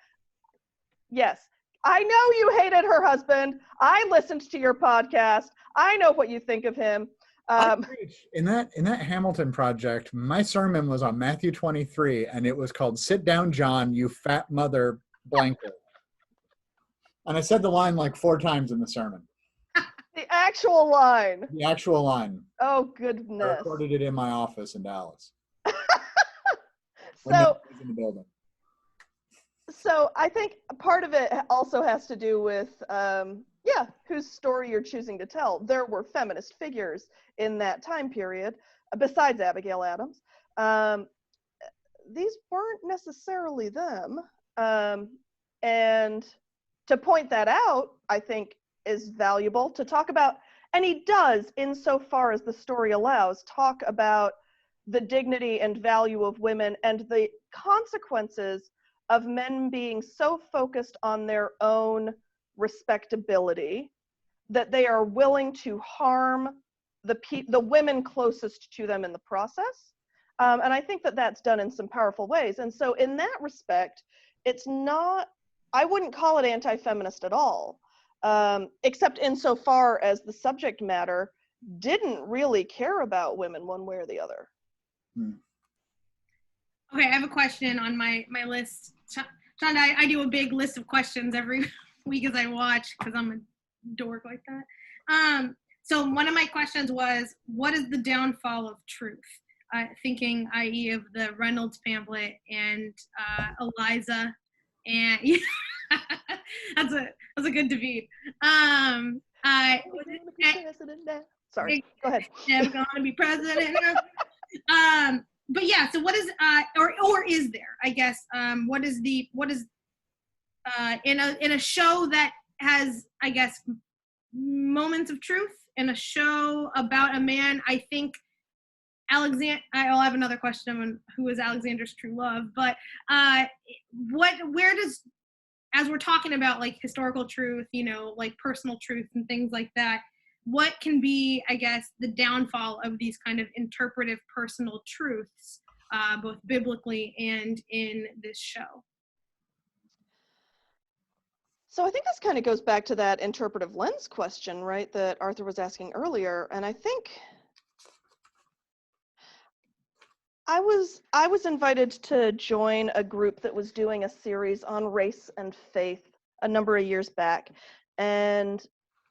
yes, I know you hated her husband. I listened to your podcast. I know what you think of him. In that Hamilton project, my sermon was on Matthew 23, and it was called "Sit Down, John, You Fat Mother Blanket." And I said the line like 4 times in the sermon. The actual line. The actual line. Oh, goodness. I recorded it in my office in Dallas. So, in the building. So I think part of it also has to do with, whose story you're choosing to tell. There were feminist figures in that time period, besides Abigail Adams. These weren't necessarily them. And to point that out, I think, is valuable to talk about. And he does, insofar as the story allows, talk about the dignity and value of women and the consequences of men being so focused on their own respectability that they are willing to harm the women closest to them in the process. And I think that that's done in some powerful ways. And so in that respect, it's not, I wouldn't call it anti-feminist at all, except insofar as the subject matter didn't really care about women one way or the other. Okay, I have a question on my list. Shonda, I do a big list of questions every week as I watch because I'm a dork like that. So one of my questions was, what is the downfall of truth? Thinking, i.e., of the Reynolds pamphlet and Eliza, and that's a good defeat. Sorry, go ahead. Never gonna be president. But yeah, so what is or is there? I guess what is in a show that has, I guess, moments of truth, in a show about a man, I think I'll have another question on who is Alexander's true love, but where does, as we're talking about like historical truth, like personal truth and things like that, what can be, I guess, the downfall of these kind of interpretive personal truths, both biblically and in this show? So I think this kind of goes back to that interpretive lens question, right, that Arthur was asking earlier. And I think I was invited to join a group that was doing a series on race and faith a number of years back. And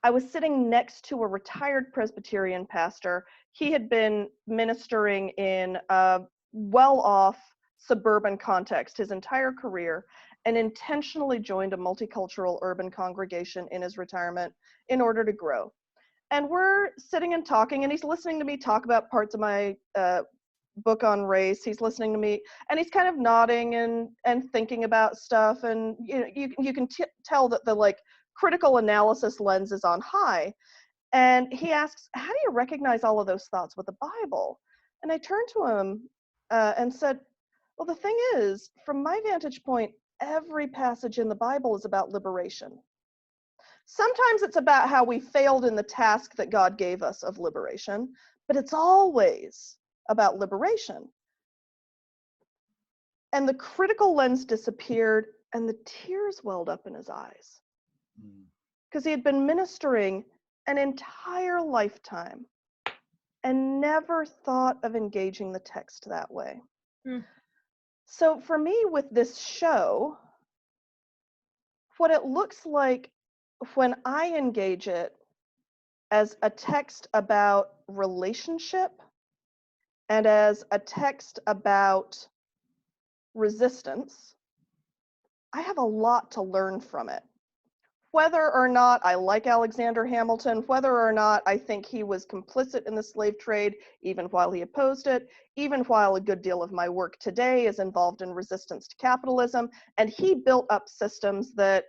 I was sitting next to a retired Presbyterian pastor. He had been ministering in a well-off suburban context his entire career and intentionally joined a multicultural urban congregation in his retirement in order to grow. And we're sitting and talking, and he's listening to me talk about parts of my book on race. He's listening to me, and he's kind of nodding and thinking about stuff. And you can tell that the like critical analysis lens is on high. And he asks, "How do you recognize all of those thoughts with the Bible?" And I turned to him and said, "Well, the thing is, from my vantage point, every passage in the Bible is about liberation. Sometimes it's about how we failed in the task that God gave us of liberation, but it's always about liberation." And the critical lens disappeared and the tears welled up in his eyes because he had been ministering an entire lifetime and never thought of engaging the text that way. So for me with this show, what it looks like when I engage it as a text about relationship and as a text about resistance, I have a lot to learn from it. Whether or not I like Alexander Hamilton, whether or not I think he was complicit in the slave trade, even while he opposed it, even while a good deal of my work today is involved in resistance to capitalism, and he built up systems that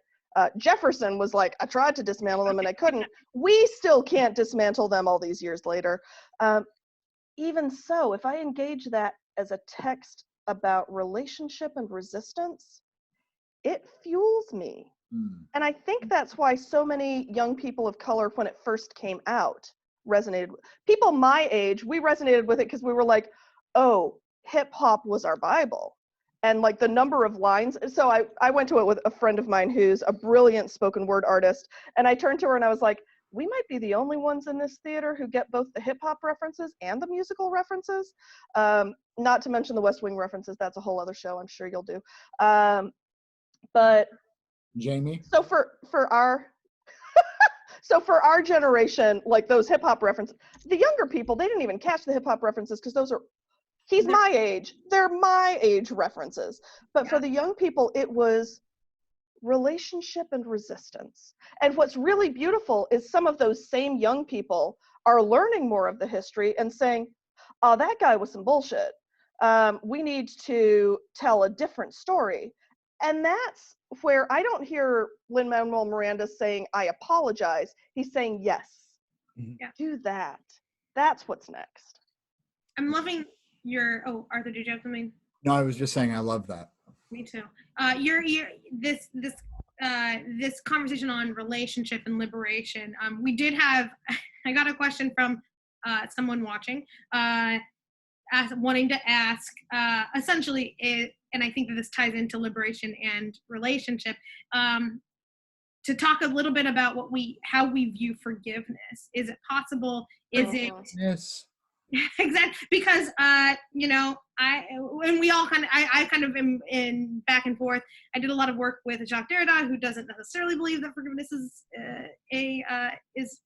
Jefferson was like, I tried to dismantle them and I couldn't. We still can't dismantle them all these years later. Even so, if I engage that as a text about relationship and resistance, it fuels me. And I think that's why so many young people of color, when it first came out, resonated. People my age, we resonated with it because we were like, oh, hip hop was our Bible. And like the number of lines. So I went to it with a friend of mine who's a brilliant spoken word artist. And I turned to her and I was like, we might be the only ones in this theater who get both the hip hop references and the musical references. Not to mention the West Wing references. That's a whole other show I'm sure you'll do. But Jamie? So for our generation, like those hip hop references, the younger people, they didn't even catch the hip hop references because those are, he's my age, they're my age references. But for the young people, it was relationship and resistance. And what's really beautiful is some of those same young people are learning more of the history and saying, oh, that guy was some bullshit. We need to tell a different story. And that's where I don't hear Lin-Manuel Miranda saying, I apologize. He's saying, yes, do that. That's what's next. I'm loving your, Arthur, did you have something? No, I was just saying I love that. Me too. This conversation on relationship and liberation. We did have, I got a question from someone watching, wanting to ask, essentially, and I think that this ties into liberation and relationship, to talk a little bit about how we view forgiveness. Is it possible? Is it? Yes. Exactly, because I kind of am in back and forth. I did a lot of work with Jacques Derrida, who doesn't necessarily believe that forgiveness is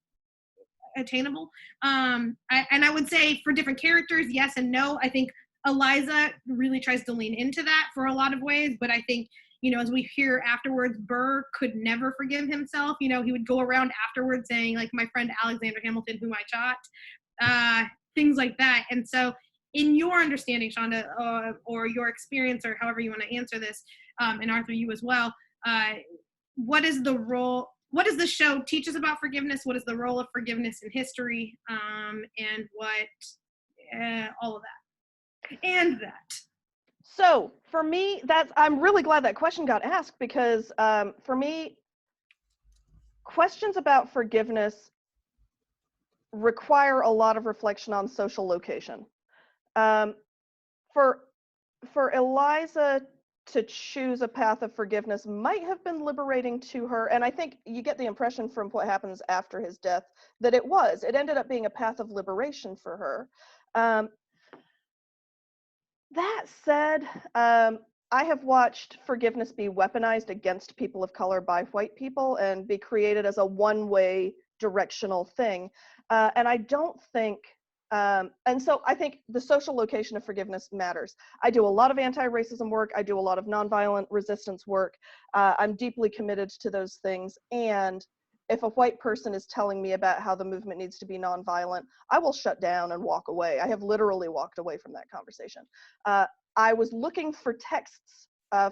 attainable. And I would say for different characters, yes and no. I think Eliza really tries to lean into that for a lot of ways, but I think, as we hear afterwards, Burr could never forgive himself. He would go around afterwards saying, like, my friend Alexander Hamilton, whom I shot, things like that. And so in your understanding, Shonda, or your experience, or however you want to answer this, and Arthur, you as well, what is the role, what does the show teach us about forgiveness? What is the role of forgiveness in history? And what, all of that. And that. So for me, I'm really glad that question got asked, because for me, questions about forgiveness require a lot of reflection on social location. Um, for Eliza to choose a path of forgiveness might have been liberating to her, and I think you get the impression from what happens after his death that it was. It ended up being a path of liberation for her. That said, I have watched forgiveness be weaponized against people of color by white people and be created as a one-way directional thing. And I don't think, and so I think the social location of forgiveness matters. I do a lot of anti-racism work. I do a lot of nonviolent resistance work. I'm deeply committed to those things. And if a white person is telling me about how the movement needs to be nonviolent, I will shut down and walk away. I have literally walked away from that conversation. I was looking for texts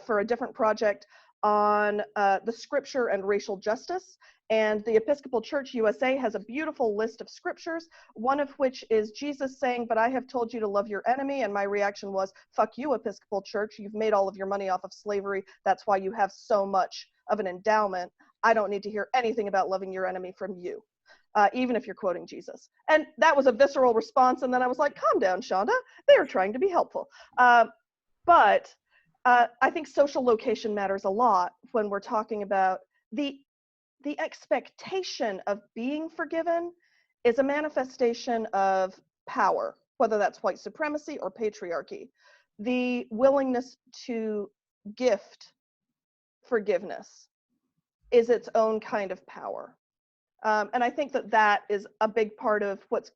for a different project on the scripture and racial justice, and the Episcopal Church USA has a beautiful list of scriptures, one of which is Jesus saying, "But I have told you to love your enemy," and my reaction was, "Fuck you, Episcopal Church, you've made all of your money off of slavery, that's why you have so much of an endowment. I don't need to hear anything about loving your enemy from you, even if you're quoting Jesus." And that was a visceral response, and then I was like, calm down, Shonda, they are trying to be helpful. But I think social location matters a lot when we're talking about the expectation of being forgiven is a manifestation of power, whether that's white supremacy or patriarchy. The willingness to gift forgiveness is its own kind of power. And I think that that is a big part of what's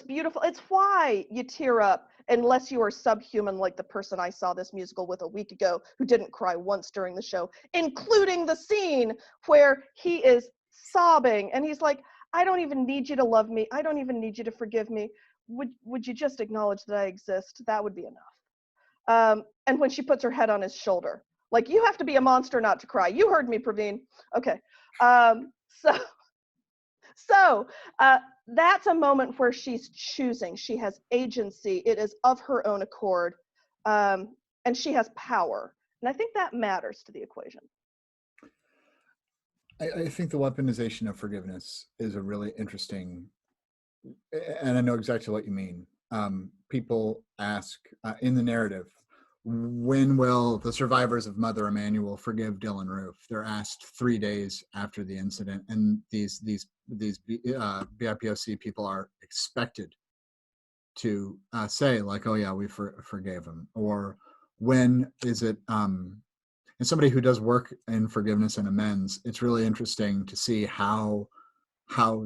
beautiful. It's why you tear up unless you are subhuman like the person I saw this musical with a week ago who didn't cry once during the show, including the scene where he is sobbing and he's like, "I don't even need you to love me. I don't even need you to forgive me. Would you just acknowledge that I exist? That would be enough." And when she puts her head on his shoulder, like, you have to be a monster not to cry. You heard me, Praveen. Okay. So that's a moment where she's choosing. She has agency. It is of her own accord. And she has power. And I think that matters to the equation. I think the weaponization of forgiveness is a really interesting, and I know exactly what you mean. People ask in the narrative, when will the survivors of Mother Emanuel forgive Dylan Roof? They're asked 3 days after the incident, and these BIPOC people are expected to say like, "Oh yeah, we forgave him," or when is it? And somebody who does work in forgiveness and amends, it's really interesting to see how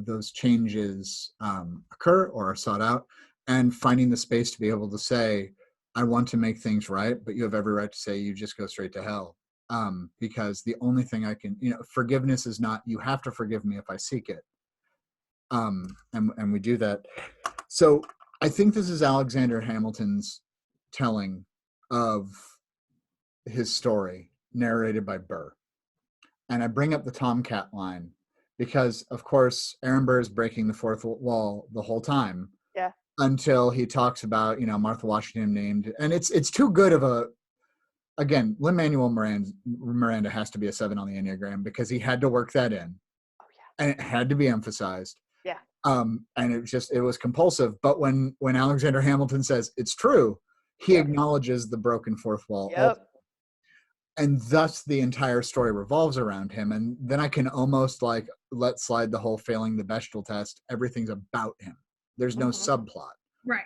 those changes occur or are sought out, and finding the space to be able to say, "I want to make things right," but you have every right to say you just go straight to hell. Because the only thing I can, forgiveness is not, you have to forgive me if I seek it. And we do that. So I think this is Alexander Hamilton's telling of his story narrated by Burr. And I bring up the Tomcat line because, of course, Aaron Burr is breaking the fourth wall the whole time. Yeah. Until he talks about, Martha Washington named, and it's too good of a, again, Lin-Manuel Miranda has to be a 7 on the Enneagram because he had to work that in. Oh yeah. And it had to be emphasized. Yeah. And it was compulsive. But when Alexander Hamilton says it's true, he acknowledges the broken fourth wall. Yep. And thus the entire story revolves around him. And then I can almost like let slide the whole failing the Bechdel test. Everything's about him. There's no subplot. Right.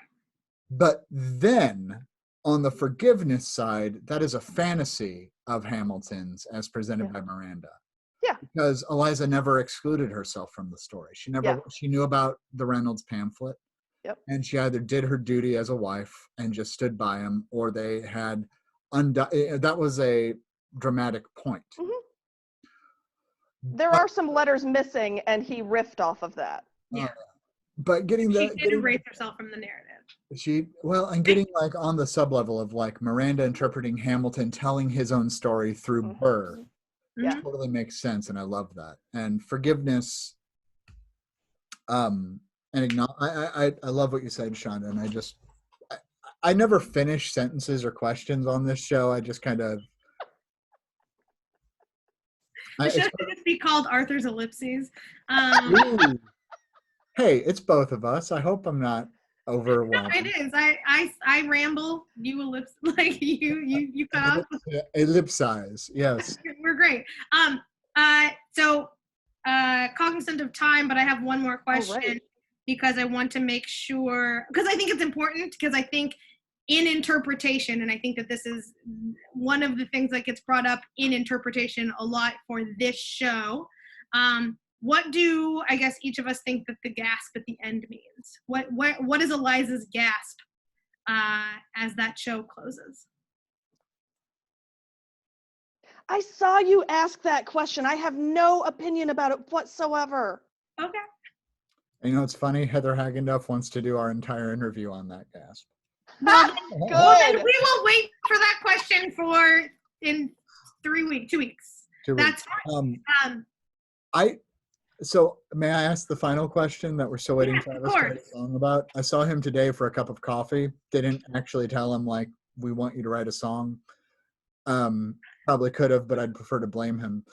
But then on the forgiveness side, that is a fantasy of Hamilton's as presented by Miranda. Yeah. Because Eliza never excluded herself from the story. She knew about the Reynolds pamphlet. Yep. And she either did her duty as a wife and just stood by him, or they had that was a dramatic point. There are some letters missing, and he riffed off of that. Yeah. But she did erase herself from the narrative. Getting like on the sub level of like Miranda interpreting Hamilton telling his own story through Burr, totally makes sense, and I love that. And forgiveness, and I love what you said, Shonda, and I never finish sentences or questions on this show. I just kind of. It should just be called Arthur's Ellipses. Hey, it's both of us. I hope I'm not No, overwhelming. it is. I ramble. You ellipse like you cut off. Ellipsize, yes. We're great. So cognizant of time, but I have one more Oh, question right. because I want to make sure, because I think it's important, because I think in interpretation, and I think that this is one of the things that gets brought up in interpretation a lot for this show. What do I guess each of us think that the gasp at the end means? What is Eliza's gasp as that show closes? I saw you ask that question. I have no opinion about it whatsoever. Okay. And it's funny, Heather Hagenduff wants to do our entire interview on that gasp. Well, then Good. we will wait for that question for in 2 weeks. 2 That's weeks. fine. So may I ask the final question that we're still waiting Yes, for of Travis to write course. a song about? I saw him today for a cup of coffee. Didn't actually tell him like we want you to write a song. Probably could have, but I'd prefer to blame him.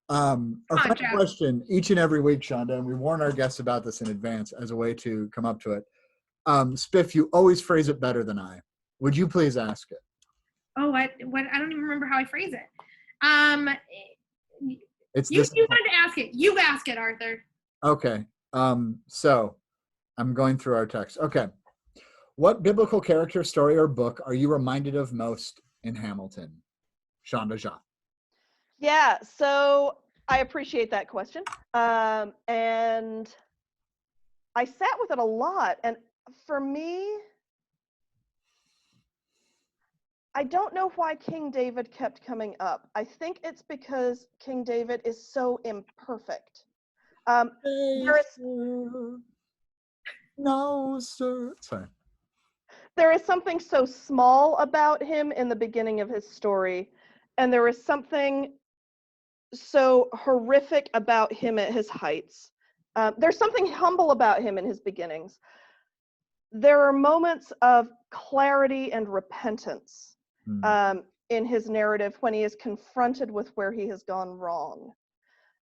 Our Come on, final Jeff. question each and every week, Shonda, and we warn our guests about this in advance as a way to come up to it. Spiff, you always phrase it better than I. Would you please ask it? Oh, what? I don't even remember how I phrase it. It's You this. wanted to ask it. You ask it, Arthur. Okay. So I'm going through our text. Okay. What biblical character, story, or book are you reminded of most in Hamilton? Sandhya Jha. Yeah, so I appreciate that question. And I sat with it a lot. And for me, I don't know why King David kept coming up. I think it's because King David is so imperfect. There is No, sir. Sorry. there is something so small about him in the beginning of his story, and there is something so horrific about him at his heights. There's something humble about him in his beginnings. There are moments of clarity and repentance in his narrative when he is confronted with where he has gone wrong.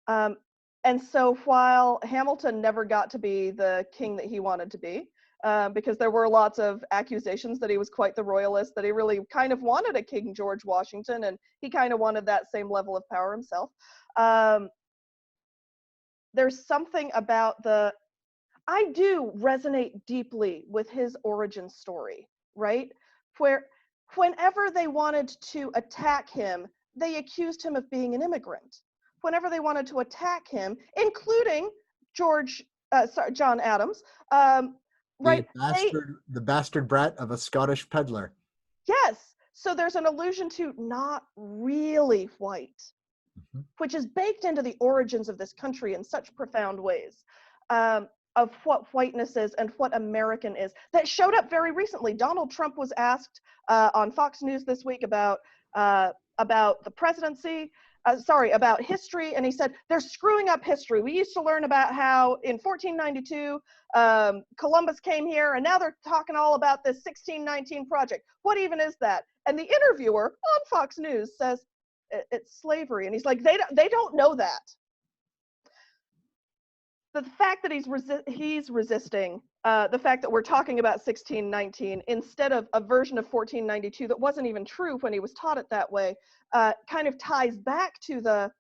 And so while Hamilton never got to be the king that he wanted to be, because there were lots of accusations that he was quite the royalist, that he really kind of wanted a King George Washington, and he kind of wanted that same level of power himself. There's something about I do resonate deeply with his origin story, right? Where whenever they wanted to attack him, they accused him of being an immigrant. Whenever they wanted to attack him, including John Adams, right? The bastard brat of a Scottish peddler. Yes. So there's an allusion to not really white, which is baked into the origins of this country in such profound ways. Of what whiteness is and what American is. That showed up very recently. Donald Trump was asked on Fox News this week about the presidency, about history, and he said, they're screwing up history. We used to learn about how in 1492, Columbus came here, and now they're talking all about this 1619 project. What even is that? And the interviewer on Fox News says, it's slavery. And he's like, they don't know that. The fact that he's resisting, the fact that we're talking about 1619 instead of a version of 1492 that wasn't even true when he was taught it that way, kind of ties back to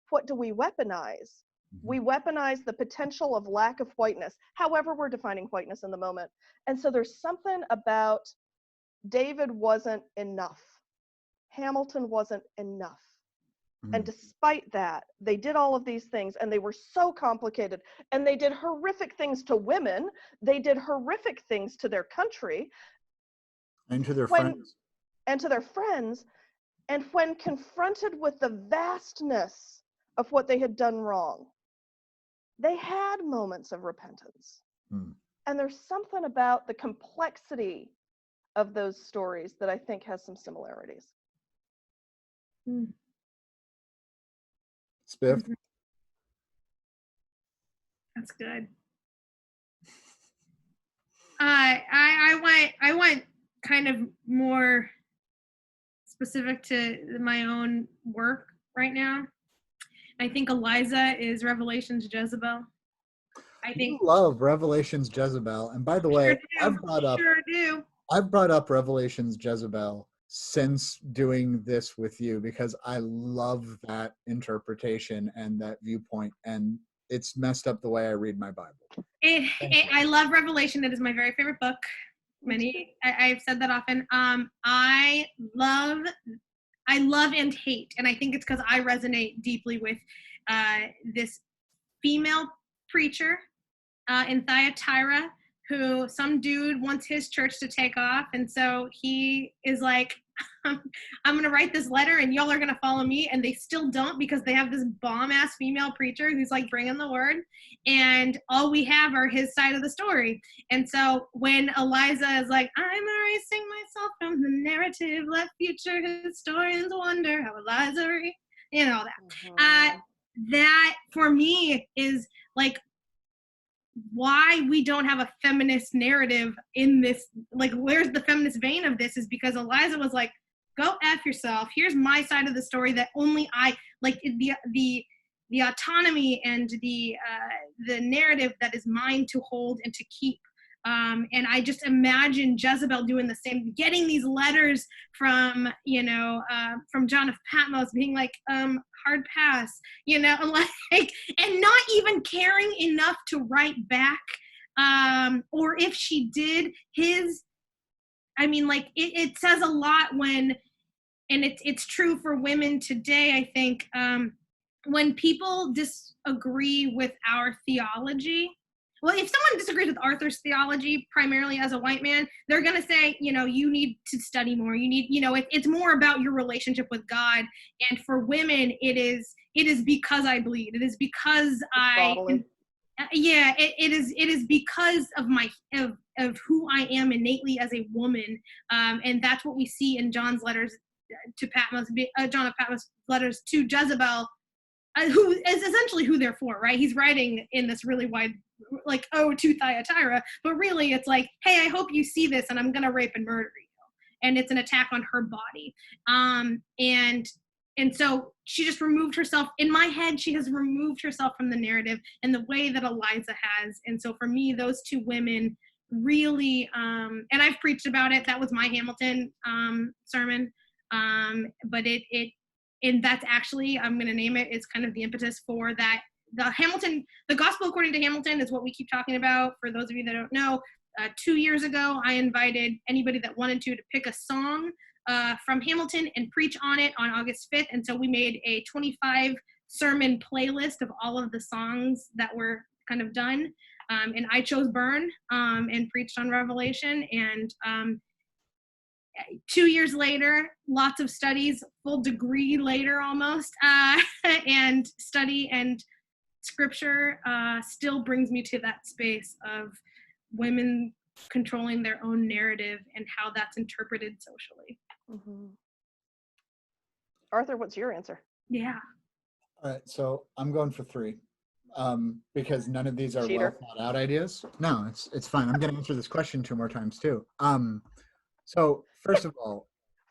what do we weaponize? We weaponize the potential of lack of whiteness, however we're defining whiteness in the moment. And so there's something about David wasn't enough. Hamilton wasn't enough. And despite that, they did all of these things, and they were so complicated, and they did horrific things to women. They did horrific things to their country. And to their friends. And to their friends. And when confronted with the vastness of what they had done wrong, they had moments of repentance. And there's something about the complexity of those stories that I think has some similarities. Spiff? That's good. I want kind of more specific to my own work right now. I think Eliza is Revelation's Jezebel. I You think love Revelations Jezebel, and by the sure way, do. Sure do. I've brought up Revelations Jezebel since doing this with you because I love that interpretation and that viewpoint, and it's messed up the way I read my Bible. I love Revelation. It is my very favorite book. I've said that often. I love and hate, and I think it's because I resonate deeply with this female preacher in Thyatira, who some dude wants his church to take off, and so he is like, I'm going to write this letter and y'all are going to follow me, and they still don't because they have this bomb-ass female preacher who's like bringing the word, and all we have are his side of the story. And so when Eliza is like, I'm erasing myself from the narrative, let future historians wonder how Eliza, all that. That for me is like why we don't have a feminist narrative in this. Like, where's the feminist vein of this? Is because Eliza was like, go F yourself. Here's my side of the story that only I like, the autonomy and the narrative that is mine to hold and to keep. And I just imagine Jezebel doing the same, getting these letters from John of Patmos being like, hard pass, like, and not even caring enough to write back. Or if she did, it says a lot when, and it's true for women today, I think, when people disagree with our theology. Well, if someone disagrees with Arthur's theology, primarily as a white man, they're going to say, you need to study more. You need, it's more about your relationship with God. And for women, it is because I bleed. It is because it is because of who I am innately as a woman. And that's what we see in John's letters to Patmos, John of Patmos' letters to Jezebel, who is essentially who they're for, right? He's writing in this really wide, like, to Thyatira, but really it's like, hey, I hope you see this and I'm gonna rape and murder you. And it's an attack on her body. And so she just removed herself, in my head, she has removed herself from the narrative in the way that Eliza has. And so for me, those two women really, and I've preached about it, that was my Hamilton sermon, but and that's actually, I'm going to name it, is kind of the impetus for that. The gospel according to Hamilton is what we keep talking about. For those of you that don't know, 2 years ago, I invited anybody that wanted to pick a song from Hamilton and preach on it on August 5th. And so we made a 25 sermon playlist of all of the songs that were kind of done. And I chose Burn and preached on Revelation. And 2 years later, lots of studies, full degree later almost, and study and scripture still brings me to that space of women controlling their own narrative and how that's interpreted socially. Mm-hmm. Arthur, what's your answer? Yeah. All right, so I'm going for 3 because none of these are Cheater. well thought out ideas. No, it's fine. I'm going to answer this question 2 more times too. So first of all,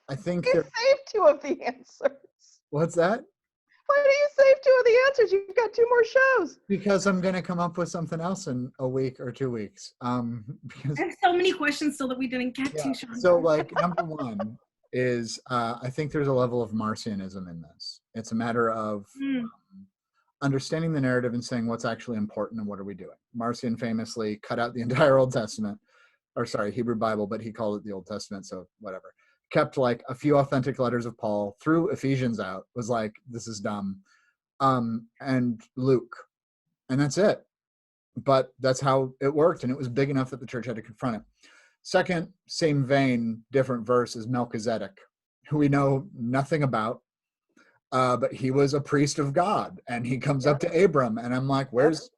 I think You saved 2 of the answers. What's that? Why do you save 2 of the answers? You've got 2 more shows. Because I'm going to come up with something else in a week or 2 weeks. Because I have so many questions still that we didn't get to, Sean. So like number 1 is I think there's a level of Marcionism in this. It's a matter of understanding the narrative and saying what's actually important and what are we doing. Marcion famously cut out the entire Old Testament, or sorry, Hebrew Bible, but he called it the Old Testament, so whatever. Kept like a few authentic letters of Paul, threw Ephesians out, was like, this is dumb, and Luke, and that's it. But that's how it worked, and it was big enough that the church had to confront it. Second, same vein, different verse, is Melchizedek, who we know nothing about, but he was a priest of God, and he comes up to Abram, and I'm like, where's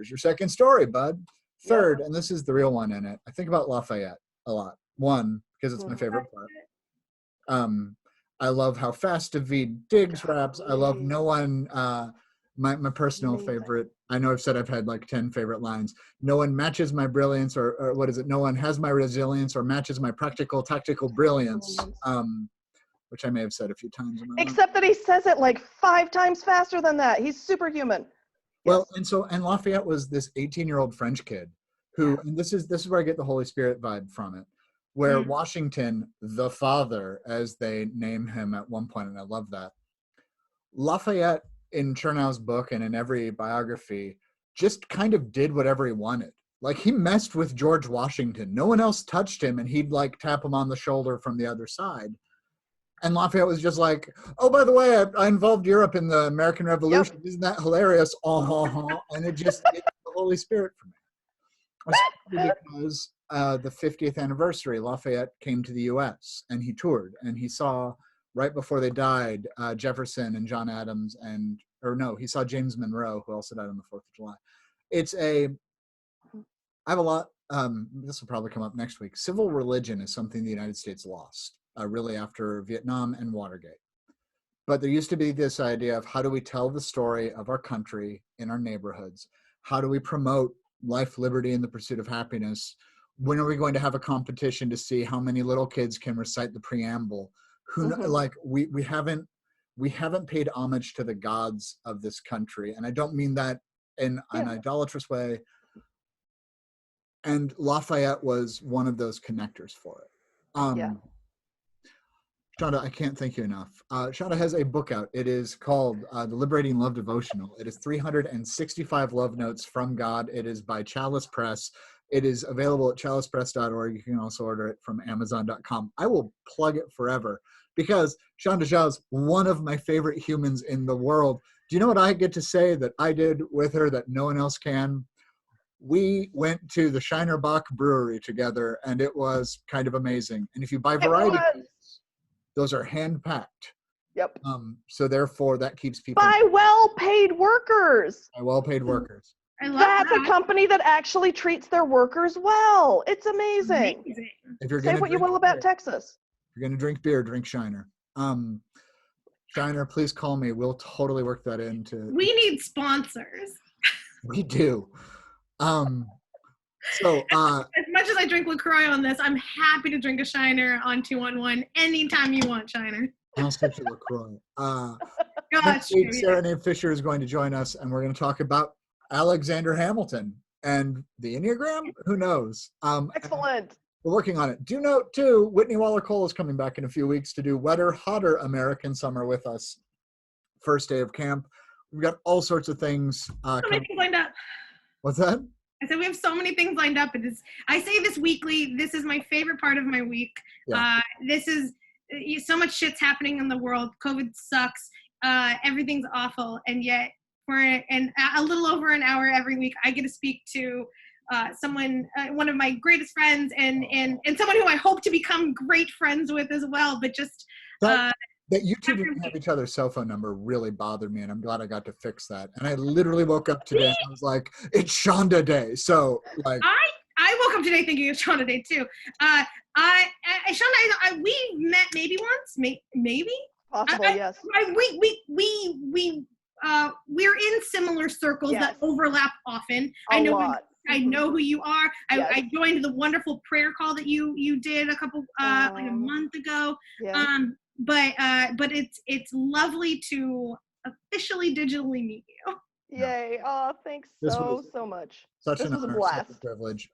your second story, bud? Third, and this is the real one in it, I think about Lafayette a lot. 1, because it's my favorite part. I love how fast David Diggs raps. I love no one, my personal favorite, I know I've said I've had like 10 favorite lines. No one matches my brilliance, or what is it? No one has my resilience or matches my practical, tactical brilliance, which I may have said a few times. Except that he says it like 5 times faster than that. He's superhuman. Well, and Lafayette was this 18-year-old French kid who, and this is where I get the Holy Spirit vibe from it, where Washington, the father, as they name him at one point, and I love that. Lafayette, in Chernow's book and in every biography, just kind of did whatever he wanted. Like, he messed with George Washington. No one else touched him, and he'd like tap him on the shoulder from the other side. And Lafayette was just like, oh, by the way, I involved Europe in the American Revolution. Isn't that hilarious? And it's the Holy Spirit for me. Especially because the 50th anniversary, Lafayette came to the U.S. and he toured. And he saw, right before they died, Jefferson and John Adams he saw James Monroe, who also died on the 4th of July. I have a lot, this will probably come up next week. Civil religion is something the United States lost. Really after Vietnam and Watergate. But there used to be this idea of how do we tell the story of our country in our neighborhoods? How do we promote life, liberty, and the pursuit of happiness? When are we going to have a competition to see how many little kids can recite the preamble? We haven't paid homage to the gods of this country. And I don't mean that in an idolatrous way. And Lafayette was one of those connectors for it. Shonda, I can't thank you enough. Shonda has a book out. It is called The Liberating Love Devotional. It is 365 love notes from God. It is by Chalice Press. It is available at chalicepress.org. You can also order it from amazon.com. I will plug it forever because Sandhya Jha is one of my favorite humans in the world. Do you know what I get to say that I did with her that no one else can? We went to the Shiner Bock Brewery together, and it was kind of amazing. And if you buy variety kits, those are hand-packed. Yep. So therefore, that keeps people... By well-paid workers. By well-paid workers. I love That's that. a company that actually treats their workers well. It's amazing. If you're Say what you will about Texas. If you're going to drink beer, drink Shiner. Shiner, please call me. We'll totally work that into... We need sponsors. We do. As much as I drink LaCroix on this, I'm happy to drink a Shiner on 211 anytime you want, Shiner. I'll stick to LaCroix. Gosh, next week, Sarah Name Fisher is going to join us, and we're going to talk about Alexander Hamilton and the Enneagram. Who knows? Excellent. We're working on it. Do note, too, Whitney Waller-Cole is coming back in a few weeks to do Wetter, Hotter American Summer with us. First day of camp. We've got all sorts of things. So many things lined up. What's that? I said we have so many things lined up. I say this weekly. This is my favorite part of my week. Yeah. This is so much shit's happening in the world. COVID sucks. Everything's awful, and yet for a little over an hour every week, I get to speak to someone, one of my greatest friends, and someone who I hope to become great friends with as well. But just that you two didn't have each other's cell phone number really bothered me, and I'm glad I got to fix that. And I literally woke up today and I was like, it's Shonda Day. So like I woke up today thinking it's Shonda Day too. Shonda, we met maybe once, maybe? Possible, yes. We're in similar circles that overlap often. I know who you are. Yes. I joined the wonderful prayer call that you did a couple like a month ago. Yeah. But it's lovely to officially digitally meet you. Yay. Oh, thanks so much. Such this an was a honor, blast. such a privilege.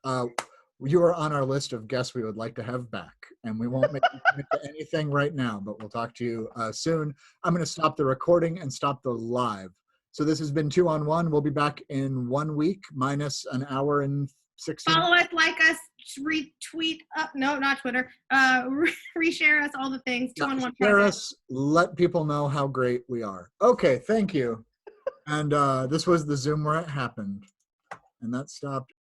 You are on our list of guests we would like to have back, and we won't make you commit to anything right now, but we'll talk to you soon. I'm going to stop the recording and stop the live. So this has been 2 on 1. We'll be back in 1 week minus an hour and 16. Follow us, like us, retweet. No, not Twitter. Reshare us, all the things. 2 on 1. Share us. Let people know how great we are. Okay, thank you. And this was the Zoom where it happened, and that stopped.